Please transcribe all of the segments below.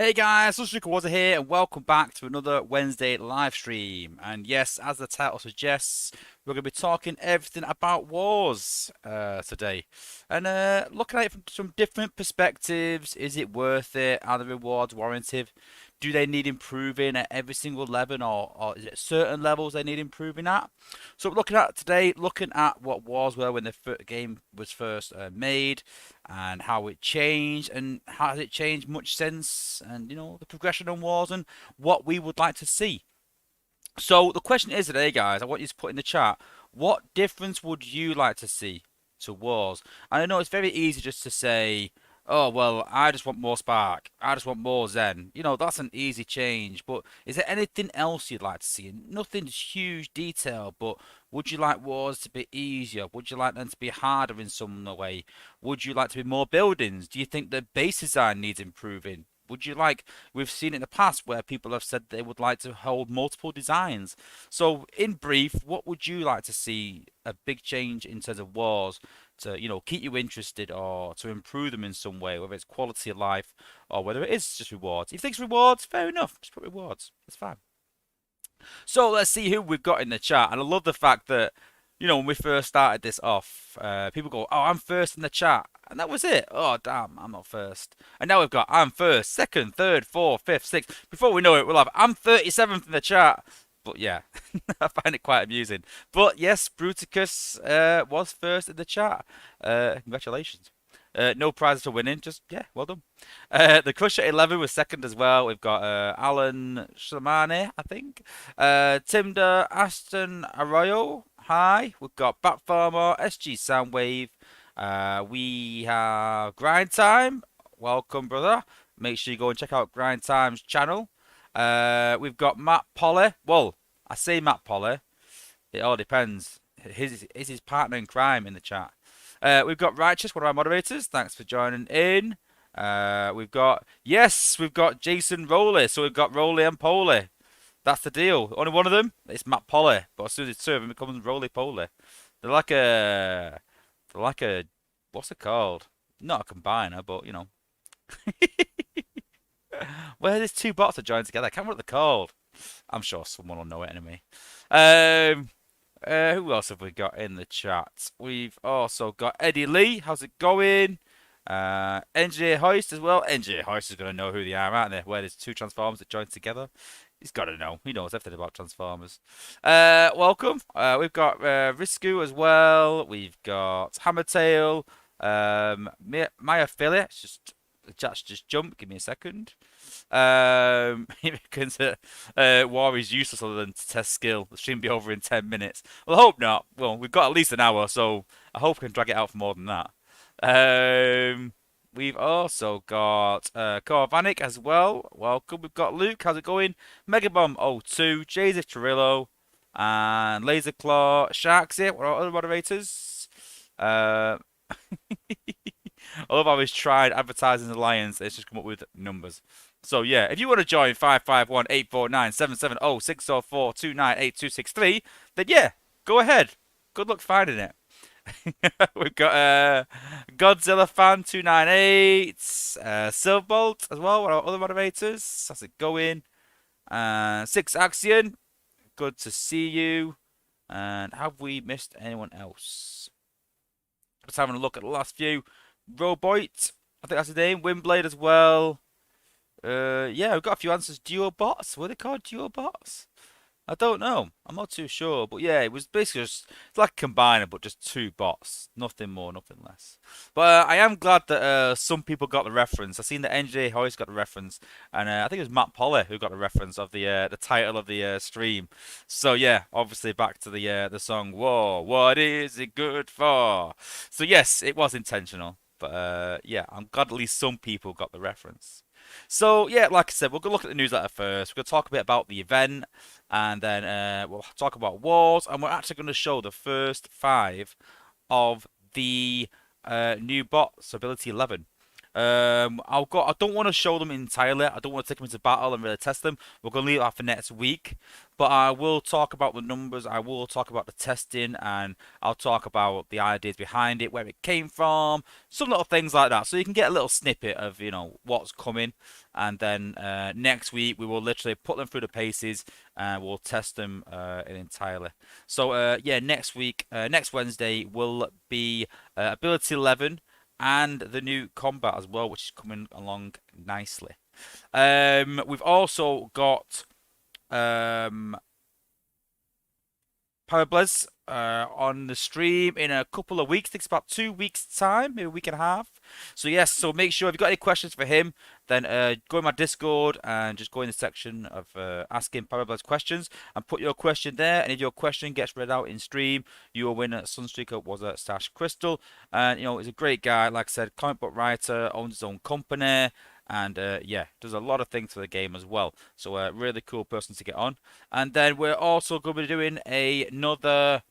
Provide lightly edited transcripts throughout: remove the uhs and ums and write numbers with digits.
Hey guys, Sunstreaker Wozza here, and welcome back to another Wednesday live stream. And yes, as the title suggests, we're going to be talking everything about wars today, and looking at it from some different perspectives. Is it worth it? Are the rewards warranted? Do they need improving at every single level, or is it certain levels they need improving at? So, looking at today, looking at what wars were when the game was first made, and how it changed, and how has it changed much since, and the progression on wars and what we would like to see. So the question is today, guys, I want you to put in the chat, what difference would you like to see to wars? And I know it's very easy just to say, oh well, I just want more spark, I just want more zen. That's an easy change, but is there anything else you'd like to see? Nothing's huge detail, but would you like wars to be easier? Would you like them to be harder in some way? Would you like to be more buildings? Do you think the base design needs improving? Would you like, we've seen in the past where people have said they would like to hold multiple designs. So in brief, what would you like to see a big change in terms of wars to, keep you interested or to improve them in some way, whether it's quality of life or whether it is just rewards. If you think it's rewards, fair enough. Just put rewards. It's fine. So let's see who we've got in the chat. And I love the fact that, when we first started this off, people go, oh, I'm first in the chat. And that was it. Oh, damn, I'm not first. And now we've got I'm first, second, third, fourth, fifth, sixth. Before we know it, we'll have I'm 37th in the chat. But yeah, I find it quite amusing. But yes, Bruticus was first in the chat. Congratulations. No prizes for winning, just, yeah, well done. The Crusher 11 was second as well. We've got Alan Shamane, I think. Timder Aston Arroyo, hi. We've got Bat Farmer, SG Soundwave. We have Grind Time, welcome, brother. Make sure you go and check out Grind Time's channel. We've got Matt Polly. Well, I say Matt Polly. It all depends. Is his partner in crime in the chat? We've got Righteous, one of our moderators. Thanks for joining in. We've got Jason Rowley. So we've got Rowley and Poley. That's the deal. Only one of them, it's Matt Polly. But as soon as it's two of them, it becomes Rowley Poley. They're like a, what's it called? Not a combiner, but Where there's two bots that join together. I can't remember what they're called. I'm sure someone will know it anyway. Um, who else have we got in the chat? We've also got Eddie Lee. How's it going? Engineer Hoist as well. Engineer Hoist is going to know who they are, aren't they? Where there's two Transformers that join together. He's got to know. He knows everything about Transformers. Welcome. We've got Risku as well. We've got Hammertail. Maya Philly. The chat's just jumped. Give me a second. Because war is useless other than to test skill. The stream be over in 10 minutes. Well, I hope not. Well, we've got at least an hour, so I hope we can drag it out for more than that. We've also got Corvanik as well. Welcome. We've got Luke. How's it going? Megabomb02, Joseph Trillo, and Laserclaw. Sharks here. What are our other moderators? I love how he's tried advertising Alliance. It's just come up with numbers. So yeah, if you want to join 551-849-770-604-298-263, then yeah, go ahead. Good luck finding it. We've got Godzilla Fan 298, Silverbolt as well. What are our other moderators? How's it going? Six Axion, good to see you. And have we missed anyone else? Just having a look at the last few. Roboit, I think that's his name. Windblade as well. Yeah, we've got a few answers. Duo bots. What are they called? Duo bots? I don't know. I'm not too sure. But yeah, it was basically just it's like a combiner, but just two bots. Nothing more, nothing less. But I am glad that some people got the reference. I've seen that NJ Hoyce got the reference, and I think it was Matt Polly who got the reference of the title of the stream. So yeah, obviously back to the song "Whoa, what is it good for?" So yes, it was intentional. But yeah, I'm glad at least some people got the reference. So yeah, like I said, we're gonna look at the newsletter first. We're gonna talk a bit about the event, and then we'll talk about wars, and we're actually gonna show the first five of the new bots, Ability 11. I don't want to show them entirely. I don't want to take them into battle and really test them. We're going to leave that for next week. But I will talk about the numbers. I will talk about the testing, and I'll talk about the ideas behind it, where it came from, some little things like that. So you can get a little snippet of what's coming. And then next week we will literally put them through the paces and we'll test them entirely. So yeah, next week, next Wednesday will be ability 11 and the new combat as well, which is coming along nicely. We've also got Power Blizz on the stream in a couple of weeks. I think it's about 2 weeks' time, maybe a week and a half. So yes, so make sure if you've got any questions for him, then go in my Discord and just go in the section of asking Power Blizz questions and put your question there. And if your question gets read out in stream, you will win a Sunstreaker Wozza / Crystal. And he's a great guy. Like I said, comic book writer, owns his own company. And yeah, does a lot of things for the game as well. So a really cool person to get on. And then we're also going to be doing another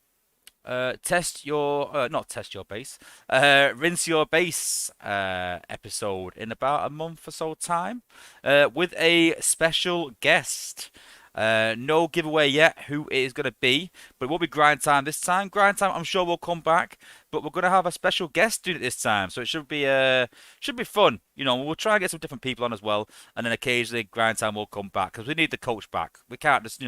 not test your base, rinse your base episode in about a month or so time with a special guest. No giveaway yet who it is going to be, but it will be grind time this time. Grind time, I'm sure will come back, but we're going to have a special guest doing it this time, so it should be fun. We'll try and get some different people on as well, and then occasionally grind time will come back because we need the coach back. We can't just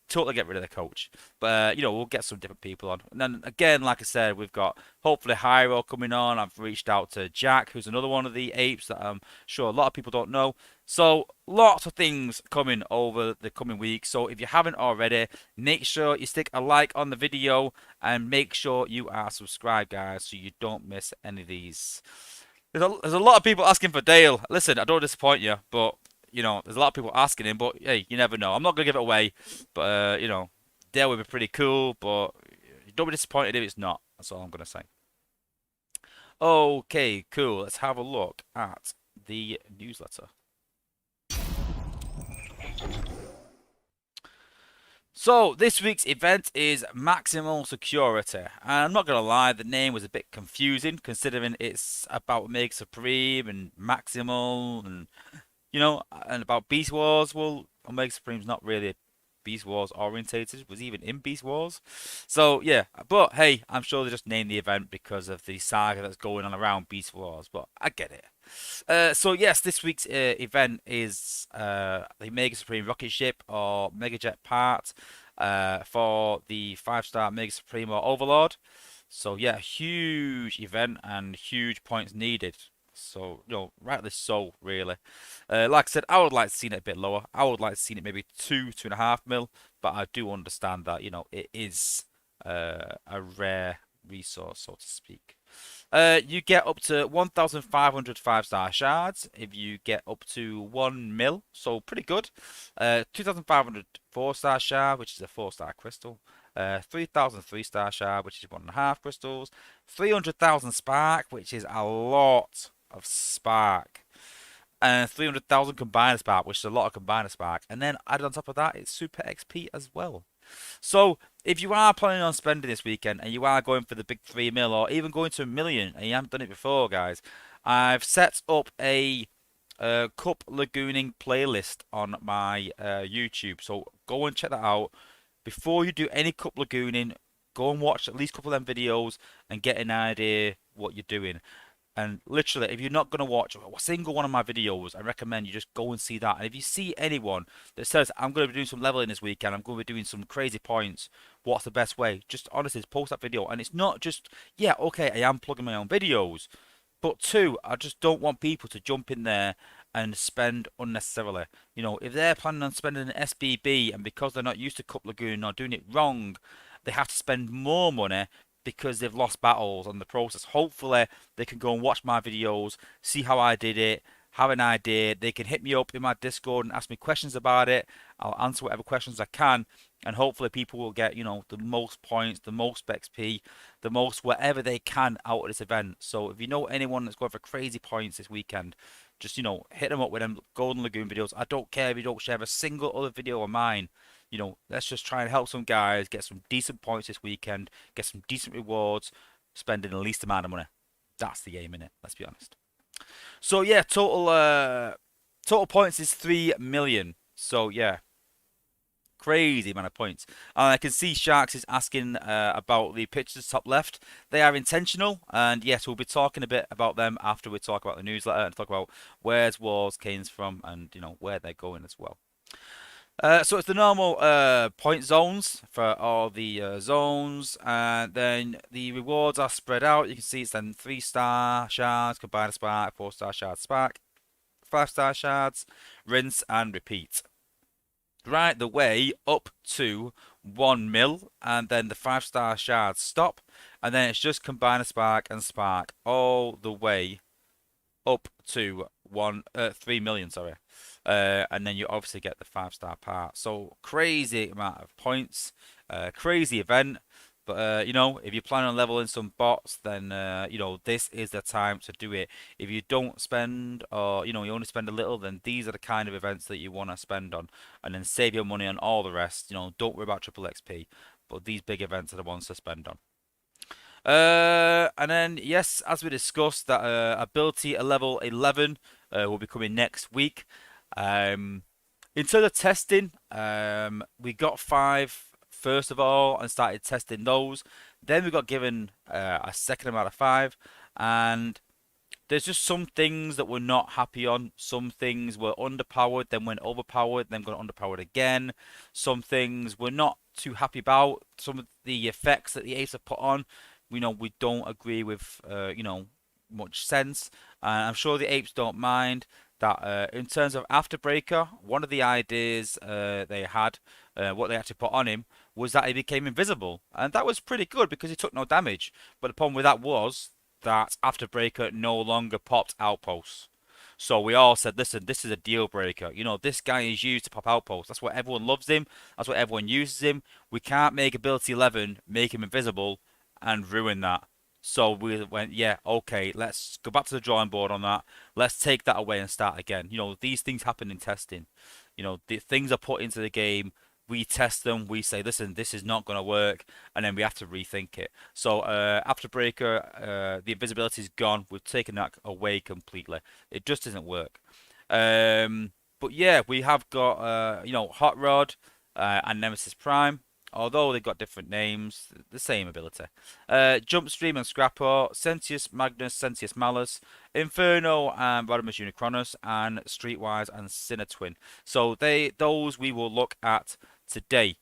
totally get rid of the coach, but we'll get some different people on. And then again, like I said, we've got hopefully Hyro coming on. I've reached out to Jack, who's another one of the apes that I'm sure a lot of people don't know. So lots of things coming over the coming weeks. So if you haven't already, make sure you stick a like on the video and make sure you are subscribed, guys, so you don't miss any of these. There's a lot of people asking for Dale. Listen, I don't disappoint you, but there's a lot of people asking him. But hey, you never know. I'm not gonna give it away, but Dale would be pretty cool. But don't be disappointed if it's not. That's all I'm gonna say. Okay, cool. Let's have a look at the newsletter. So this week's event is Maximal Security, and I'm not gonna lie, the name was a bit confusing considering it's about Mega Supreme and Maximal and and about Beast Wars. Well, Omega Supreme's not really Beast Wars orientated, was even in Beast Wars. So yeah, but hey, I'm sure they just named the event because of the saga that's going on around Beast Wars, but I get it. So yes, this week's event is the Mega Supreme rocket ship or Mega Jet part for the 5-star Mega Supreme or Overlord. So yeah, huge event and huge points needed. So, rightly so, really. Like I said, I would like to see it a bit lower. I would like to see it maybe 2.5 mil, but I do understand that, it is a rare resource, so to speak. You get up to 1,500 5-star shards if you get up to 1 mil, so pretty good. 2,500 4-star shard, which is a 4-star crystal. 3,000 3-star shard, which is 1.5 crystals. 300,000 spark, which is a lot of spark, and 300,000 combiner spark, which is a lot of combiner spark, and then added on top of that, it's super XP as well. So if you are planning on spending this weekend and you are going for the big 3 mil or even going to 1 million and you haven't done it before, guys, I've set up a cup lagooning playlist on my YouTube, so go and check that out. Before you do any cup lagooning, go and watch at least a couple of them videos and get an idea what you're doing. And literally, if you're not going to watch a single one of my videos, I recommend you just go and see that. And if you see anyone that says, I'm going to be doing some leveling this weekend, I'm going to be doing some crazy points, what's the best way? Just honestly, post that video. And it's not just, yeah, okay, I am plugging my own videos. But two, I just don't want people to jump in there and spend unnecessarily. If they're planning on spending an SBB and because they're not used to Cup Lagoon or doing it wrong, they have to spend more money because they've lost battles on the process. Hopefully, they can go and watch my videos, see how I did it, have an idea. They can hit me up in my Discord and ask me questions about it. I'll answer whatever questions I can, and hopefully people will get, the most points, the most XP, the most whatever they can out of this event. So if you know anyone that's going for crazy points this weekend, just, hit them up with them Golden Lagoon videos. I don't care if you don't share a single other video of mine. Let's just try and help some guys get some decent points this weekend, get some decent rewards, spending the least amount of money. That's the game, innit? Let's be honest. So yeah, total points is 3 million. So yeah, crazy amount of points. And I can see Sharks is asking about the pictures top left. They are intentional, and yes, we'll be talking a bit about them after we talk about the newsletter and talk about where's Wars Canes from and where they're going as well. So it's the normal point zones for all the zones, and then the rewards are spread out. You can see it's then 3-star shards, combine spark, 4-star shard spark, 5-star shards, rinse and repeat. Right the way up to 1 mil, and then the 5-star shards stop, and then it's just combine spark and spark all the way up to 3 million, sorry. And then you obviously get the 5-star part. So crazy amount of points, crazy event. But if you're planning on leveling some bots, then this is the time to do it. If you don't spend, or you only spend a little, then these are the kind of events that you want to spend on, and then save your money on all the rest. Don't worry about triple XP, but these big events are the ones to spend on. And then, yes, as we discussed, that ability at level 11 will be coming next week. In terms of testing, we got 5 first of all and started testing those. Then we got given a second amount of 5, and there's just some things that we're not happy on. Some things were underpowered, then went overpowered, then got underpowered again. Some things we're not too happy about. Some of the effects that the apes have put on, we don't agree with, much sense. And I'm sure the apes don't mind that. In terms of Afterbreaker, one of the ideas they had, what they actually put on him, was that he became invisible, and that was pretty good because he took no damage. But the problem with that was that Afterbreaker no longer popped outposts. So we all said, listen, this is a deal breaker. This guy is used to pop outposts. That's why everyone loves him. That's why everyone uses him. We can't make ability 11 make him invisible and ruin that. So we went, yeah, okay, let's go back to the drawing board on that. Let's take that away and start again. These things happen in testing. The things are put into the game. We test them. We say, listen, this is not going to work, and then we have to rethink it. So after Breaker, the invisibility is gone. We've taken that away completely. It just doesn't work. But yeah, we have got Hot Rod and Nemesis Prime. Although they've got different names, the same ability. Jump Stream and Scrapper, Sentius Magnus, Sentius Malus, Inferno and Rodimus Unicronus, and Streetwise and Sinner So those we will look at today.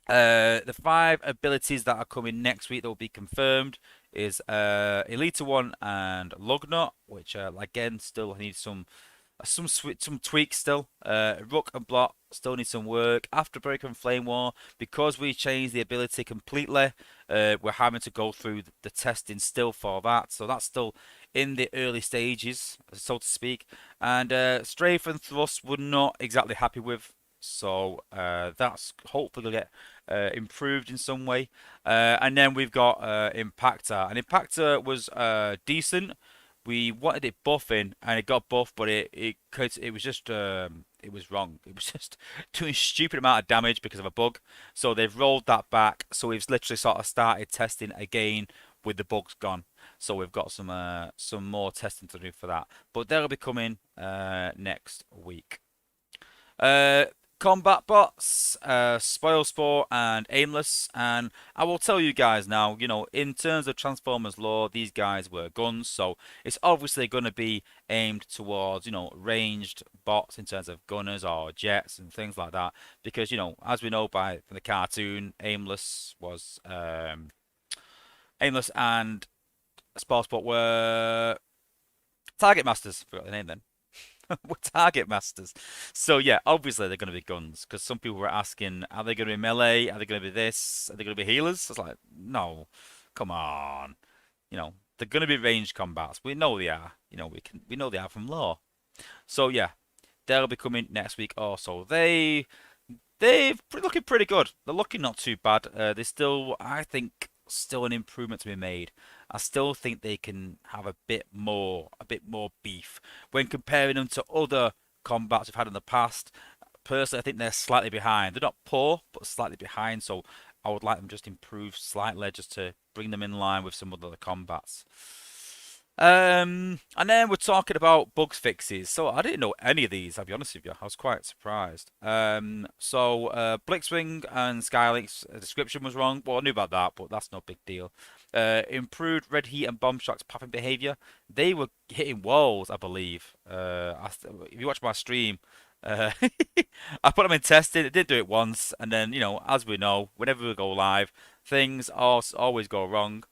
The 5 abilities that are coming next week that will be confirmed is Elite 1 and Lugnut, which again still need some tweaks still. Rook and Blot still need some work. Afterbreaker and Flame War, because we changed the ability completely, we're having to go through the testing still for that. So that's still in the early stages, so to speak. And Strafe and Thrust we're not exactly happy with. So that's hopefully get improved in some way. And then we've got Impactor. And Impactor was decent. We wanted it buffing, and it got buffed, but it was just it was wrong. It was just doing stupid amount of damage because of a bug. So they've rolled that back. So we've literally sort of started testing again with the bugs gone. So we've got some more testing to do for that. But they'll be coming next week. Combat bots, Spoilsport and Aimless, and I will tell you guys now, in terms of Transformers lore, these guys were guns, so it's obviously going to be aimed towards, ranged bots in terms of gunners or jets and things like that, because, as we know from the cartoon, Aimless and Spoilsport were target masters. Forgot the name then. We're target masters. So yeah, obviously they're going to be guns because some people were asking, are they going to be melee? Are they going to be this? Are they going to be healers? It's like, no, come on. They're going to be ranged combats. We know they are. We know they are from lore. So yeah, they'll be coming next week also. They're looking pretty good. They're looking not too bad. There's still, I think, still an improvement to be made. I still think they can have a bit more beef when comparing them to other combats we've had in the past. Personally, I think they're slightly behind. They're not poor, but slightly behind. So I would like them just improve slightly, just to bring them in line with some other combats. And then we're talking about bugs fixes. So I didn't know any of these, I'll be honest with you. I was quite surprised. Blitzwing and Skylink's description was wrong. Well, I knew about that, but that's no big deal. Improved red heat and bomb shock's pathing behavior. They were hitting walls, I believe. If you watch my stream, uh, I put them in testing. It did do it once, and then as we know, whenever we go live, things always go wrong.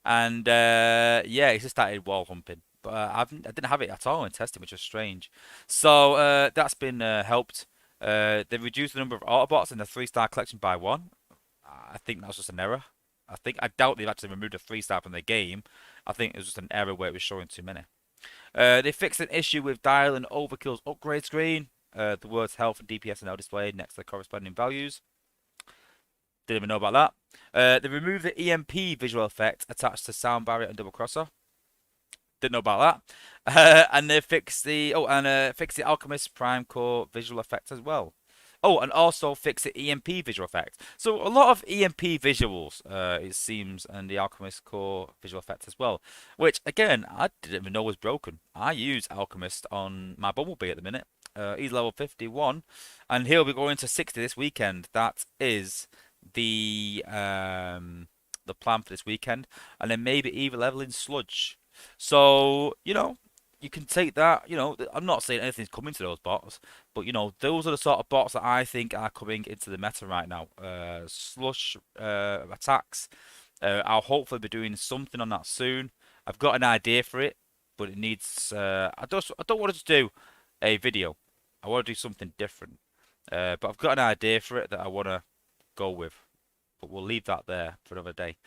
And yeah, it just started wall humping. But I didn't have it at all in testing, which was strange. So that's been helped. They reduced the number of Autobots in the 3-star collection by one. I think that was just an error. I doubt they've actually removed a 3-star from the game. I think it was just an error where it was showing too many. They fixed an issue with Dial and Overkill's upgrade screen. The words health and DPS are now displayed next to the corresponding values. Didn't even know about that. They removed the EMP visual effect attached to sound barrier and double crosser. Didn't know about that. And they fixed the Alchemist Prime Core visual effect as well. Oh, and also fix the EMP visual effect. So a lot of EMP visuals, it seems, and the Alchemist Core visual effect as well. Which again, I didn't even know was broken. I use Alchemist on my Bumblebee at the minute. He's level 51, and he'll be going to 60 this weekend. That is the plan for this weekend, and then maybe even leveling Sludge. So you can take that. I'm not saying anything's coming to those bots, but those are the sort of bots that I think are coming into the meta right now. Slush attacks. I'll hopefully be doing something on that soon. I've got an idea for it, but it needs. I don't want to just do a video. I want to do something different. But I've got an idea for it that I want to go with. But we'll leave that there for another day.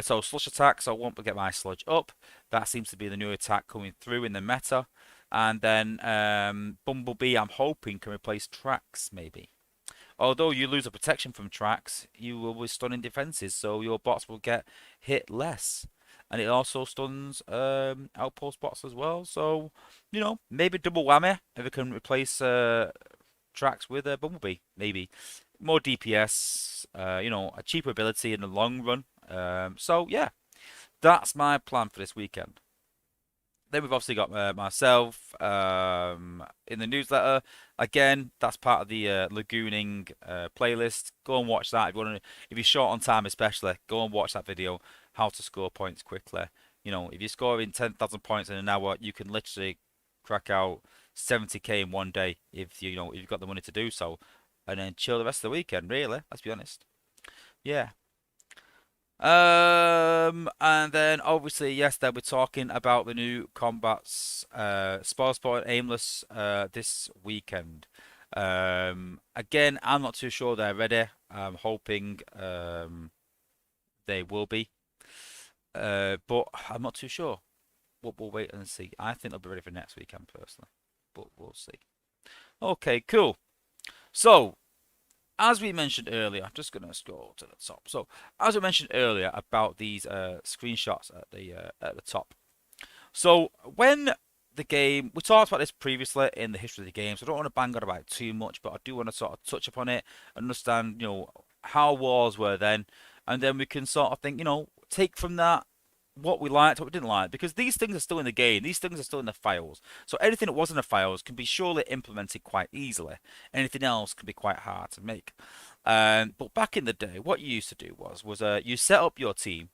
So slush attack, so I won't get my sludge up. That seems to be the new attack coming through in the meta. And then Bumblebee, I'm hoping, can replace Trax, maybe. Although you lose a protection from Trax, you will be stunning defenses, so your bots will get hit less. And it also stuns outpost bots as well. So, maybe double whammy if it can replace Trax with a Bumblebee, maybe. More DPS, a cheaper ability in the long run. So yeah, that's my plan for this weekend. Then we've obviously got myself in the newsletter. Again, that's part of the Lagooning playlist. Go and watch that if you're short on time, especially. Go and watch that video. How to score points quickly. If you're scoring 10,000 points in an hour, you can literally crack out 70k in one day if you've got the money to do so, and then chill the rest of the weekend. Really, let's be honest. Yeah. And then obviously, yes, they'll be talking about the new combats, Spoilsport and Aimless, this weekend. Again, I'm not too sure they're ready. I'm hoping they will be, but I'm not too sure. We'll wait and see. I think they'll be ready for next weekend personally, but we'll see. Okay, cool. So, as we mentioned earlier, I'm just going to scroll to the top. So, as I mentioned earlier about these screenshots at the top. So, when the game, we talked about this previously in the history of the game, so I don't want to bang on about it too much, but I do want to sort of touch upon it, understand, how wars were then, and then we can sort of think, take from that what we liked, what we didn't like, because these things are still in the game, these things are still in the files. So anything that was in the files can be surely implemented quite easily. Anything else can be quite hard to make. But back in the day, what you used to do was you set up your team,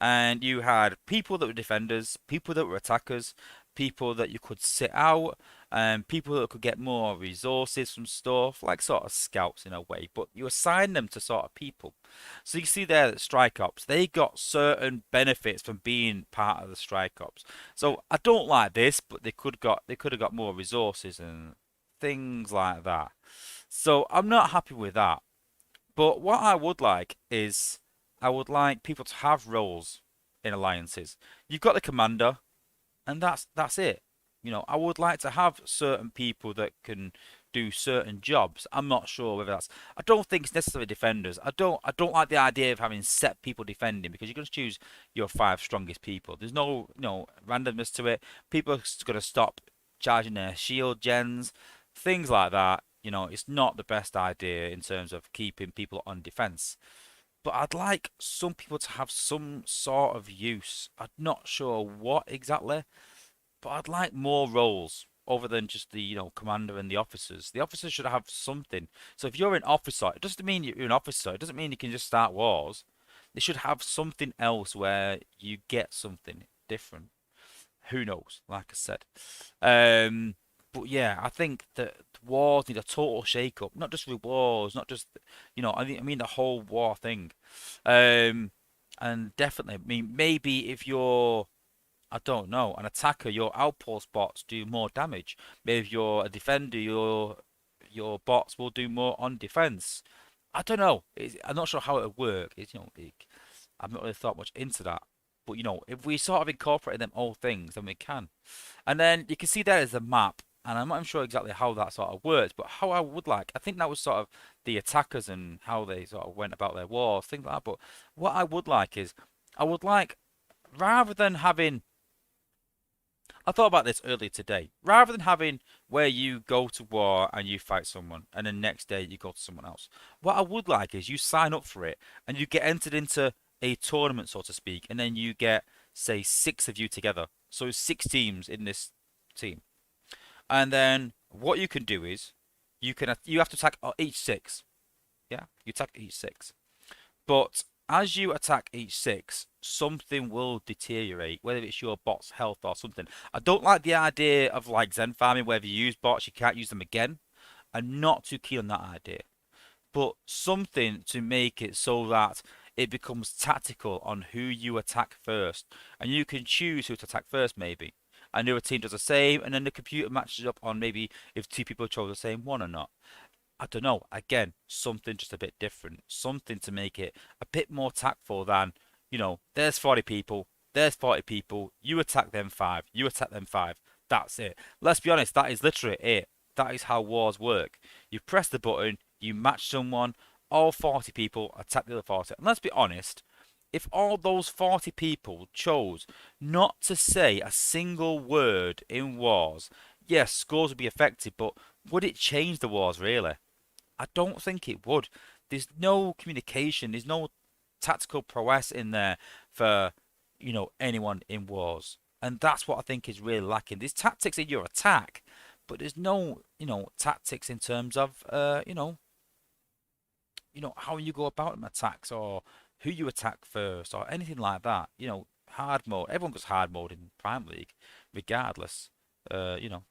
and you had people that were defenders, people that were attackers, people that you could sit out, and people that could get more resources from stuff, like sort of scouts in a way, but you assign them to sort of people. So you see there that Strike Ops, they got certain benefits from being part of the Strike Ops. So I don't like this, but they could have got more resources and things like that. So I'm not happy with that. But what I would like is I would like people to have roles in alliances. You've got the commander, and that's it. I would like to have certain people that can do certain jobs. I'm not sure whether that's. I don't think it's necessarily defenders. I don't like the idea of having set people defending, because you're going to choose your 5 strongest people. There's no randomness to it. People are going to stop charging their shield gens, things like that. It's not the best idea in terms of keeping people on defense. but I'd like some people to have some sort of use. I'm not sure what exactly, but I'd like more roles other than just the, commander and the officers. The officers should have something. So if you're an officer, it doesn't mean you're an officer. It doesn't mean you can just start wars. They should have something else where you get something different. Who knows? Like I said. Um, but yeah, I think that wars need a total shake-up. Not just with wars, not just, I mean the whole war thing. Um, and definitely, I mean, maybe if you're, I don't know, an attacker, your outpost bots do more damage. Maybe if you're a defender, your bots will do more on defense. I don't know. I'm not sure how it would work. I've not really thought much into that. But if we sort of incorporate them all things, then we can. And then you can see there is a map, and I'm not sure exactly how that sort of works, but how I would like, I think that was sort of the attackers and how they sort of went about their wars, things like that. But what I would like is, I would like, rather than having, I thought about this earlier today, rather than having where you go to war and you fight someone, and then next day you go to someone else, what I would like is you sign up for it and you get entered into a tournament, so to speak, and then you get, say, six of you together. So six teams in this team. And then what you can do is you have to attack each six. Yeah, you attack each six. But as you attack each six, something will deteriorate, whether it's your bot's health or something. I don't like the idea of like Zen farming, where if you use bots, you can't use them again. I'm not too keen on that idea. But something to make it so that it becomes tactical on who you attack first. And you can choose who to attack first, maybe. And the other team does the same, and then the computer matches up on maybe if two people chose the same one or not. I don't know. Again, something just a bit different. Something to make it a bit more tactful than, there's 40 people, there's 40 people, you attack them five, you attack them five. That's it. Let's be honest, that is literally it. That is how wars work. You press the button, you match someone, all 40 people attack the other 40. And let's be honest, if all those 40 people chose not to say a single word in wars, yes, scores would be affected, but would it change the wars really? I don't think it would. There's no communication. There's no tactical prowess in there for, anyone in wars. And that's what I think is really lacking. There's tactics in your attack, but there's no, tactics in terms of, how you go about them attacks or who you attack first or anything like that. Hard mode. Everyone goes hard mode in Prime League, regardless. Uh, you know,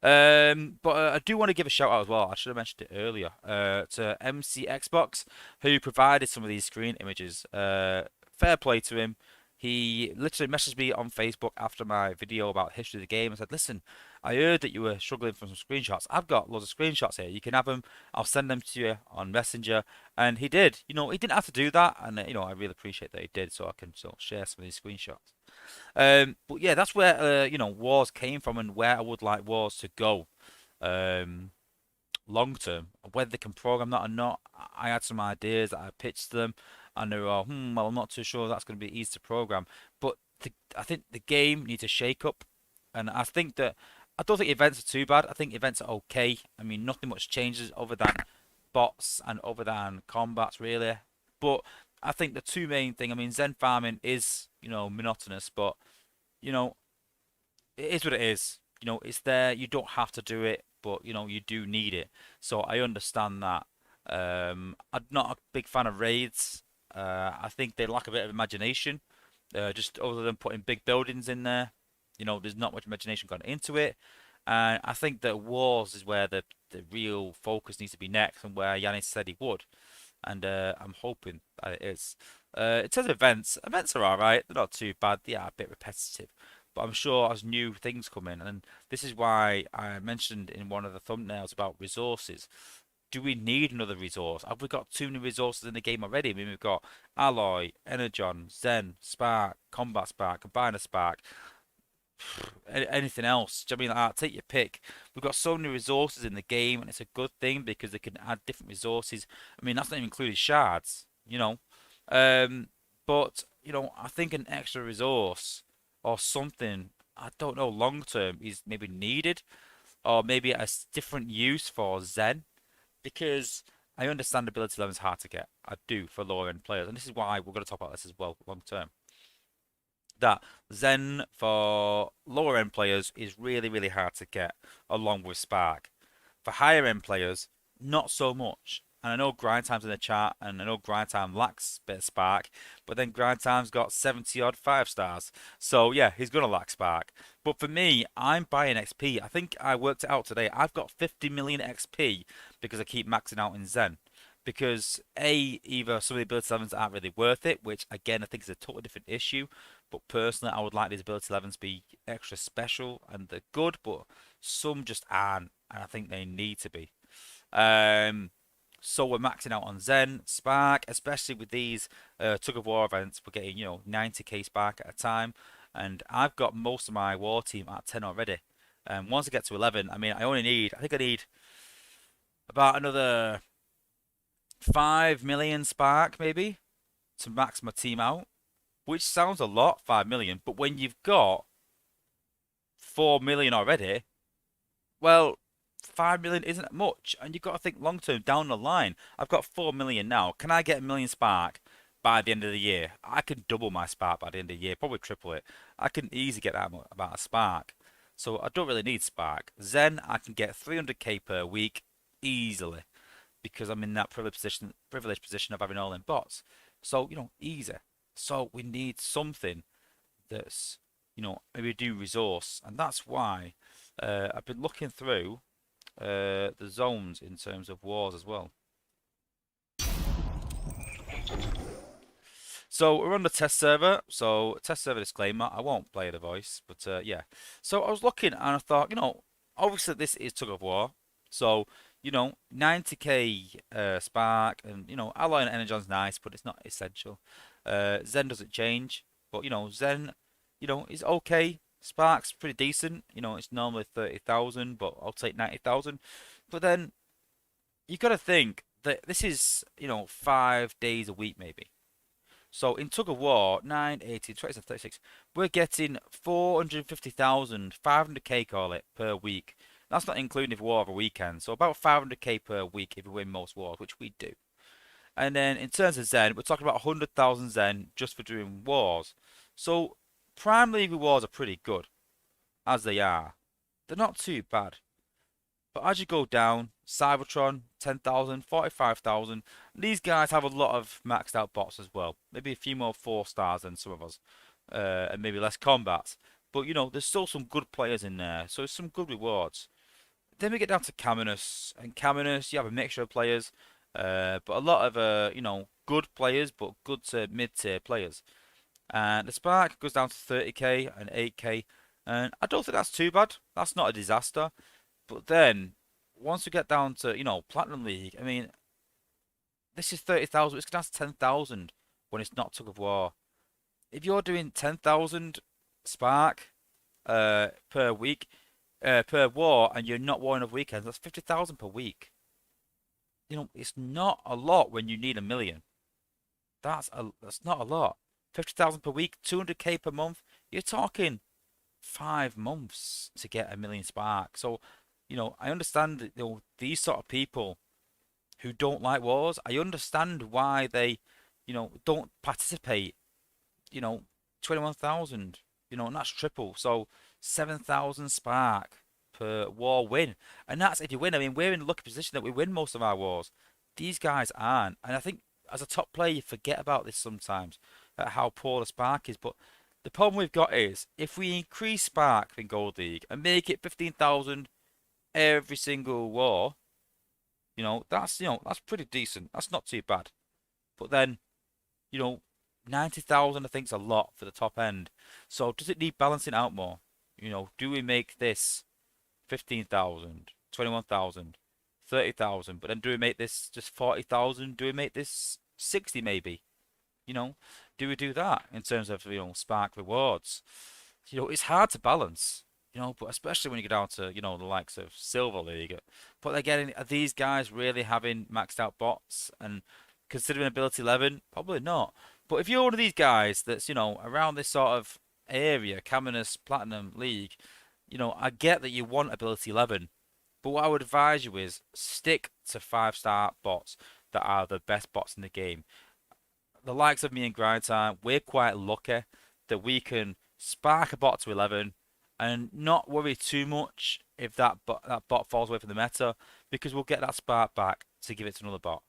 but I do want to give a shout out as well. I should have mentioned it earlier. To MC Xbox, who provided some of these screen images. Fair play to him. He literally messaged me on Facebook after my video about history of the game and said, "Listen, I heard that you were struggling for some screenshots. I've got loads of screenshots here. You can have them. I'll send them to you on Messenger." And he did. He didn't have to do that, and I really appreciate that he did, so I can share some of these screenshots. But yeah, that's where wars came from and where I would like wars to go. Um, Long term, whether they can program that or not, I had some ideas that I pitched to them, and they were all, well, I'm not too sure that's going to be easy to program. But I think the game needs a shake up, and I don't think events are too bad. I think events are okay. I mean, nothing much changes other than bots and other than combats really. But I think the two main thing, I mean, Zen farming is monotonous, but you know it is what it is. It's there. You don't have to do it, but you do need it. So I understand that. I'm not a big fan of raids. I think they lack a bit of imagination. Just other than putting big buildings in there, there's not much imagination gone into it. And I think that wars is where the real focus needs to be next, and where Yanis said he would. And I'm hoping that it is. In terms of events are alright. They're not too bad. They are a bit repetitive. But I'm sure as new things come in, and this is why I mentioned in one of the thumbnails about resources. Do we need another resource? Have we got too many resources in the game already? I mean, we've got Alloy, Energon, Zen, Spark, Combat Spark, Combiner Spark, anything else. Do you know what I mean, like that? Take your pick. We've got so many resources in the game, and it's a good thing because they can add different resources. I mean, that's not even including shards. Um, but I think an extra resource or something, I don't know, long term is maybe needed, or maybe a different use for Zen, because I understand ability 11 is hard to get. I do for lower end players, and this is why we're going to talk about this as well long term. That Zen for lower end players is really, really hard to get, along with Spark. For higher end players, not so much. And I know Grind Time's in the chat, and I know Grind Time lacks a bit of Spark, but then Grind Time's got 70 odd 5 stars. So yeah, he's gonna lack Spark. But for me, I'm buying XP. I think I worked it out today. I've got 50 million XP because I keep maxing out in Zen. Because either some of the ability 11s aren't really worth it, which again I think is a totally different issue. But personally, I would like these ability 11s to be extra special, and they're good, but some just aren't, and I think they need to be. Um, so we're maxing out on Zen, Spark, especially with these tug of war events. We're getting 90k Spark at a time, and I've got most of my war team at 10 already. Once I get to 11, I mean, I think I need about another 5 million Spark maybe to max my team out, which sounds a lot, 5 million, but when you've got 4 million already, well, 5 million isn't much, and you've got to think long term down the line. I've got 4 million now. Can I get a million Spark by the end of the year? I can double my Spark by the end of the year, probably triple it. I can easily get that amount of Spark. So I don't really need Spark. Zen, I can get 300k per week easily because I'm in that privileged position of having all in bots. So, easy. So we need something that's, maybe do resource, and that's why I've been looking through the zones in terms of wars as well. So we're on the test server. So test server disclaimer, I won't play the voice, but yeah. So I was looking and I thought, obviously this is tug of war. So, 90k Spark and, Alloy and Energon's nice, but it's not essential. Zen doesn't change, but, Zen, is okay. Spark's pretty decent. It's normally 30,000, but I'll take 90,000. But then you've got to think that this is, 5 days a week maybe. So in tug of war, 9, 18, 27, 36, we're getting 450,000, 500k call it, per week. That's not including if war over a weekend. So about 500k per week if we win most wars, which we do. And then in terms of Zen, we're talking about 100,000 Zen just for doing wars. So Prime League rewards are pretty good, as they are. They're not too bad. But as you go down, Cybertron, 10,000, 45,000. These guys have a lot of maxed out bots as well. Maybe a few more 4 stars than some of us. And maybe less combats. But, there's still some good players in there. So there's some good rewards. Then we get down to Caminus. And Caminus, you have a mixture of players. But a lot of, good players, but good to mid-tier players. And the Spark goes down to 30k and 8k. And I don't think that's too bad. That's not a disaster. But then, once we get down to, Platinum League, I mean, this is 30,000. It's down to 10,000 when it's not tug of war. If you're doing 10,000 Spark per week, per war, and you're not warring of weekends, that's 50,000 per week. It's not a lot when you need a million. That's not a lot. 50,000 per week, 200k per month. You're talking 5 months to get a million Spark. So, I understand that, these sort of people who don't like wars, I understand why they, don't participate. 21,000, and that's triple. So 7,000 Spark per war win. And that's if you win. I mean, we're in a lucky position that we win most of our wars. These guys aren't. And I think as a top player, you forget about this sometimes, how poor the Spark is. But the problem we've got is if we increase Spark in Gold League and make it 15,000 every single war, that's pretty decent. That's not too bad. But then, 90,000 I think is a lot for the top end. So does it need balancing out more? Do we make this 15,000, 21,000, 30,000, but then do we make this just 40,000? Do we make this 60 maybe? Do we do that in terms of, Spark rewards? It's hard to balance, but especially when you get down to, the likes of Silver League. But again, are these guys really having maxed out bots and considering ability 11? Probably not. But if you're one of these guys that's, around this sort of area, Caminus, Platinum League, I get that you want ability 11, But what I would advise you is stick to 5-star bots that are the best bots in the game. The likes of me and Grind Time, we're quite lucky that we can spark a bot to 11 and not worry too much if that bot falls away from the meta, because we'll get that spark back to give it to another bot.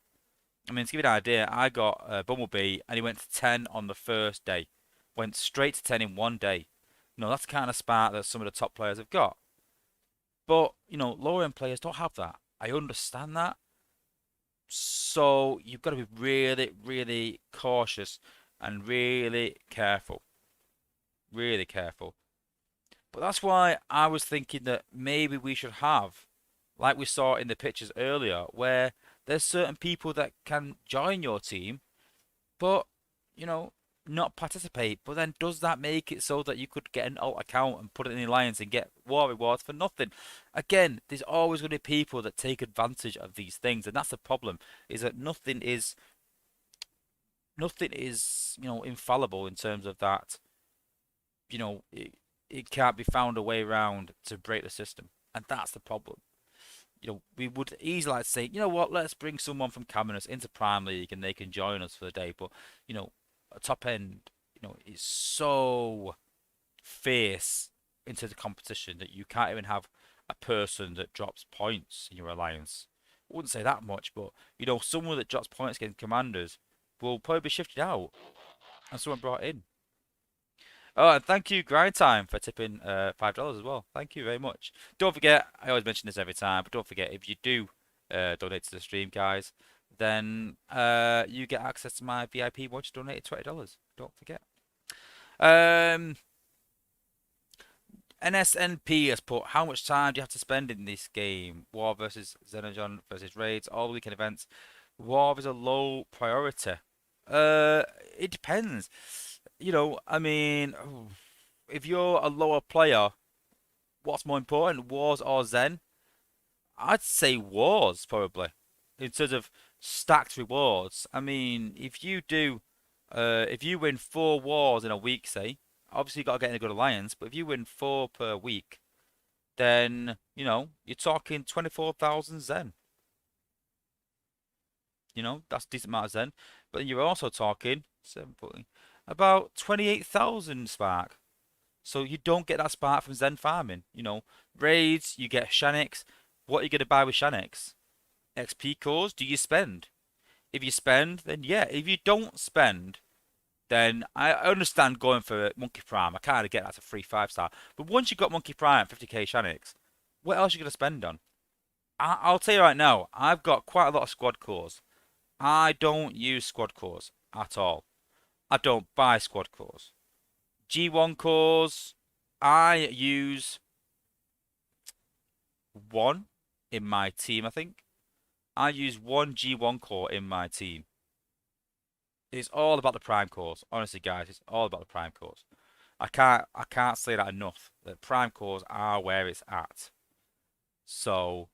I mean, to give you an idea, I got Bumblebee and he went to 10 on the first day. Went straight to 10 in one day. That's the kind of spark that some of the top players have got. But, lower end players don't have that. I understand that. So you've got to be really, really cautious and really careful. Really careful. But that's why I was thinking that maybe we should have, like we saw in the pictures earlier, where there's certain people that can join your team, but, you know, not participate. But then does that make it so that you could get an alt account and put it in the alliance and get war rewards for nothing? Again, there's always going to be people that take advantage of these things, and that's the problem, is that nothing is infallible in terms of that. It can't be found a way around to break the system, and that's the problem. We would easily like to say, you know what, let's bring someone from Caminus into Prime League and they can join us for the day. But, a top end, is so fierce into the competition that you can't even have a person that drops points in your alliance. I wouldn't say that much, but, someone that drops points against commanders will probably be shifted out and someone brought in. Oh, and thank you, Grind Time, for tipping $5 as well. Thank you very much. Don't forget, I always mention this every time, but don't forget, if you do donate to the stream, guys, then you get access to my VIP once you donate $20. Don't forget. NSNP has put, how much time do you have to spend in this game? War versus Xenogon versus Raids, all the weekend events. War is a low priority. It depends. I mean, if you're a lower player, what's more important, Wars or Zen? I'd say Wars, probably, in terms of stacked rewards. I mean, if you win 4 wars in a week, say, obviously you got to get in a good alliance, but if you win 4 per week, then, you're talking 24,000 Zen. That's a decent amount of Zen. But then you're also talking, 740, about 28,000 spark. So you don't get that spark from Zen farming. Raids, you get Shanix. What are you going to buy with Shanix? XP cores? Do you spend? If you spend, then yeah. If you don't spend, then I understand going for Monkey Prime. I kind of get that's a free 5-star. But once you've got Monkey Prime, 50k Shanix, what else are you going to spend on? I'll tell you right now, I've got quite a lot of squad cores. I don't use squad cores at all. I don't buy squad cores. G1 cores, I use one in my team, I think. I use one G1 core in my team. It's all about the prime cores. Honestly, guys, it's all about the prime cores. I can't say that enough. The prime cores are where it's at. So,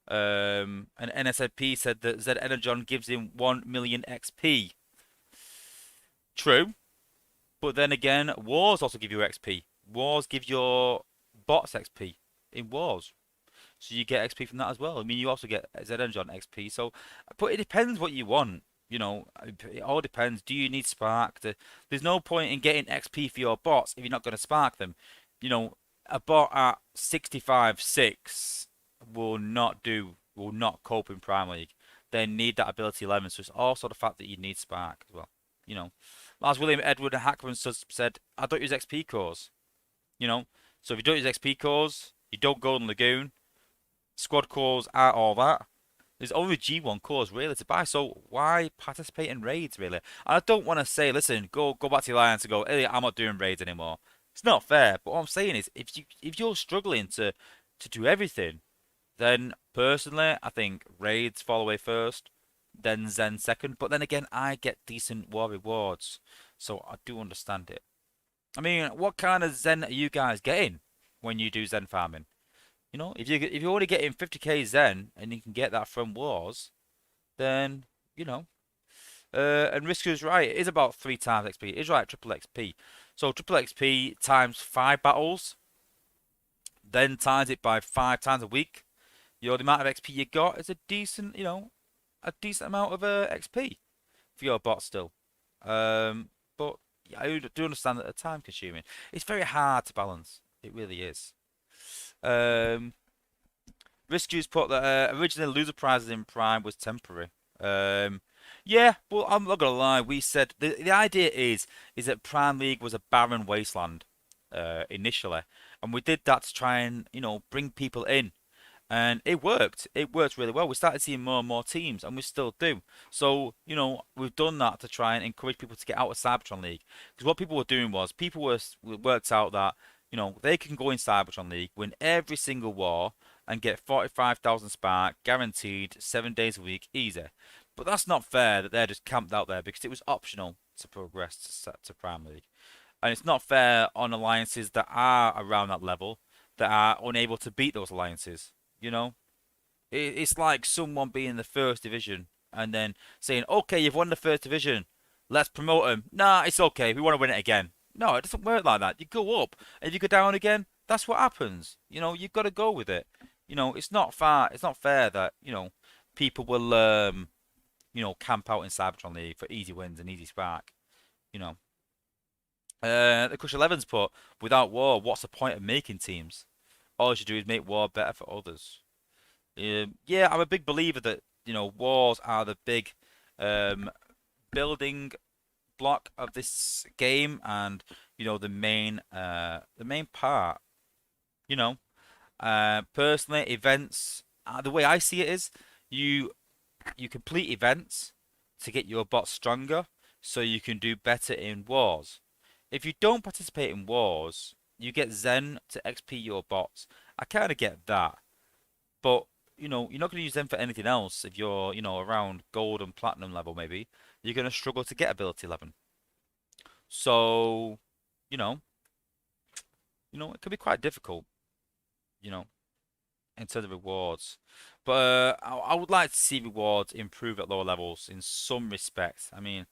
and NSFP said that Z Energon gives him 1 million XP. True. But then again, Wars also give you XP. Wars give your bots XP in Wars. So you get XP from that as well. I mean, you also get Z Energon XP. So, but it depends what you want. It all depends. Do you need Spark? There's no point in getting XP for your bots if you're not going to Spark them. A bot at 65-6 will not cope in Prime League. They need that ability 11. So it's also the fact that you need Spark as well. As William Edward Hackman said, I don't use XP cores. So if you don't use XP cores, you don't Golden Lagoon, squad cores are all that. There's only G1 cores really to buy, so why participate in raids really? And I don't want to say, listen, go back to the alliance and go, hey, I'm not doing raids anymore. It's not fair. But what I'm saying is, if you're struggling to do everything, then personally, I think raids fall away first, then Zen second. But then again, I get decent war rewards, so I do understand it. I mean, what kind of Zen are you guys getting when you do Zen farming? If you're only getting 50k Zen and you can get that from wars, then and Risker's right. It is about 3 times XP. It is right, triple XP. So triple XP times 5 battles. then times it by 5 times a week, the amount of XP you got is a decent, a decent amount of XP for your bot still. But yeah, I do understand that the time consuming. It's very hard to balance. It really is. Um, Risk put that originally loser prizes in Prime was temporary. Um, yeah, well, I'm not gonna lie. We said the idea is that Prime League was a barren wasteland initially, and we did that to try and bring people in, and it worked. It worked really well. We started seeing more and more teams, and we still do. So we've done that to try and encourage people to get out of Cybertron League, because what people were doing was people were worked out that they can go in Cybertron League, win every single war, and get 45,000 spark guaranteed 7 days a week, easy. But that's not fair that they're just camped out there because it was optional to progress to Prime League. And it's not fair on alliances that are around that level that are unable to beat those alliances. You know, it's like someone being in the first division and then saying, "Okay, you've won the first division, let's promote them." Nah, it's okay. We want to win it again. No, it doesn't work like that. You go up, and if you go down again, that's what happens. You've got to go with it. It's not fair. It's not fair that people will camp out in Cybertron League for easy wins and easy spark. You know. The Crush 11's put, without war, what's the point of making teams? All you should do is make war better for others. Yeah, I'm a big believer that wars are the big um, building block of this game, and the main part. You know, personally, events. The way I see it is, you you complete events to get your bot stronger, so you can do better in wars. If you don't participate in wars, you get Zen to XP your bots. I kind of get that. But, you're not going to use them for anything else if you're, around gold and platinum level maybe. You're going to struggle to get ability 11. So, you know, it can be quite difficult, you know, in terms of rewards. But I would like to see rewards improve at lower levels in some respects. I mean,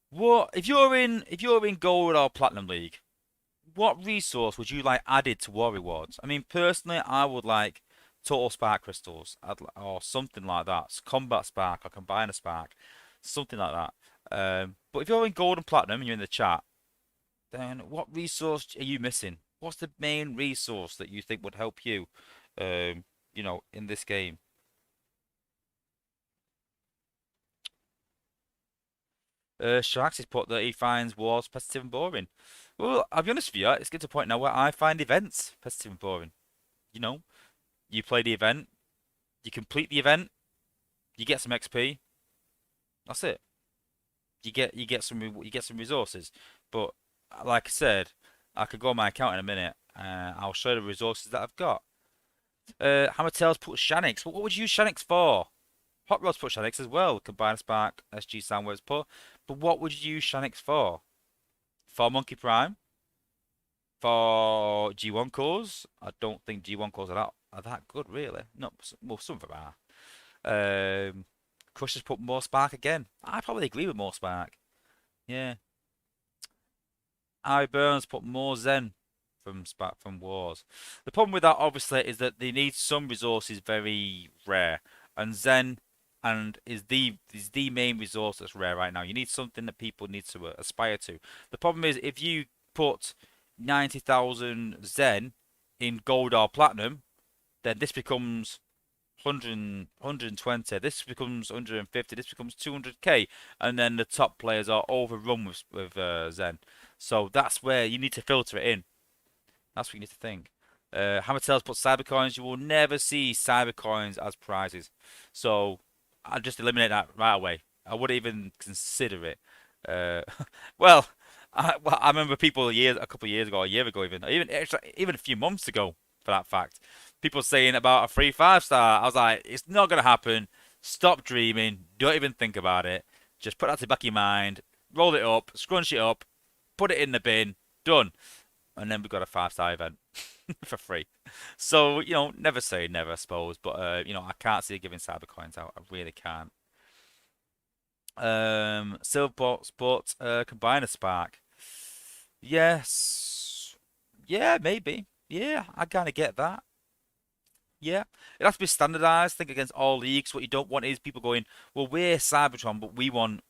what if you're in gold or platinum league? What resource would you like added to war rewards? I mean, personally, I would like total spark crystals or something like that. Combat spark or combiner spark, something like that. But if you're in gold and platinum and you're in the chat, then what resource are you missing? What's the main resource that you think would help you, in this game? Sharks has put that he finds wars repetitive and boring. Well, I'll be honest with you, it's getting to a point now where I find events repetitive and boring. You know, you play the event, you complete the event, you get some XP. That's it. You get some resources. But like I said, I could go on my account in a minute. I'll show you the resources that I've got. Hammertails put Shanix. What would you use Shanix for? Hot Rods put Shanix as well. Combine Spark, SG Soundwaves put. But what would you use Shanix for? For Monkey Prime? For G1 cores? I don't think G1 cores are that good, really. No, well, some of them are. Crushers put more Spark again. I probably agree with more Spark. Yeah. I Burns put more Zen from Spark from Wars. The problem with that, obviously, is that they need some resources very rare, and Zen is the main resource that's rare right now. You need something that people need to aspire to. The problem is if you put 90,000 Zen in gold or platinum, then this becomes 120. This becomes 150. This becomes 200k, and then the top players are overrun with Zen. So that's where you need to filter it in. That's what you need to think. Hammertails put cybercoins. You will never see cybercoins as prizes. So I'll just eliminate that right away. I wouldn't even consider it. Uh, well, I remember people a couple of years ago, a year ago, even a few months ago, for that fact, people saying about a free 5-star. I was like, it's not gonna happen. Stop dreaming. Don't even think about it. Just put that to the back of your mind. Roll it up, scrunch it up, put it in the bin. Done. And then we got a 5-star event for free. So, never say never, I suppose. But, I can't see giving cyber coins out. I really can't. Silverport Combiner Spark. Yes. Yeah, maybe. Yeah, I kind of get that. Yeah, it has to be standardized. I think against all leagues. What you don't want is people going, well, we're Cybertron, but we want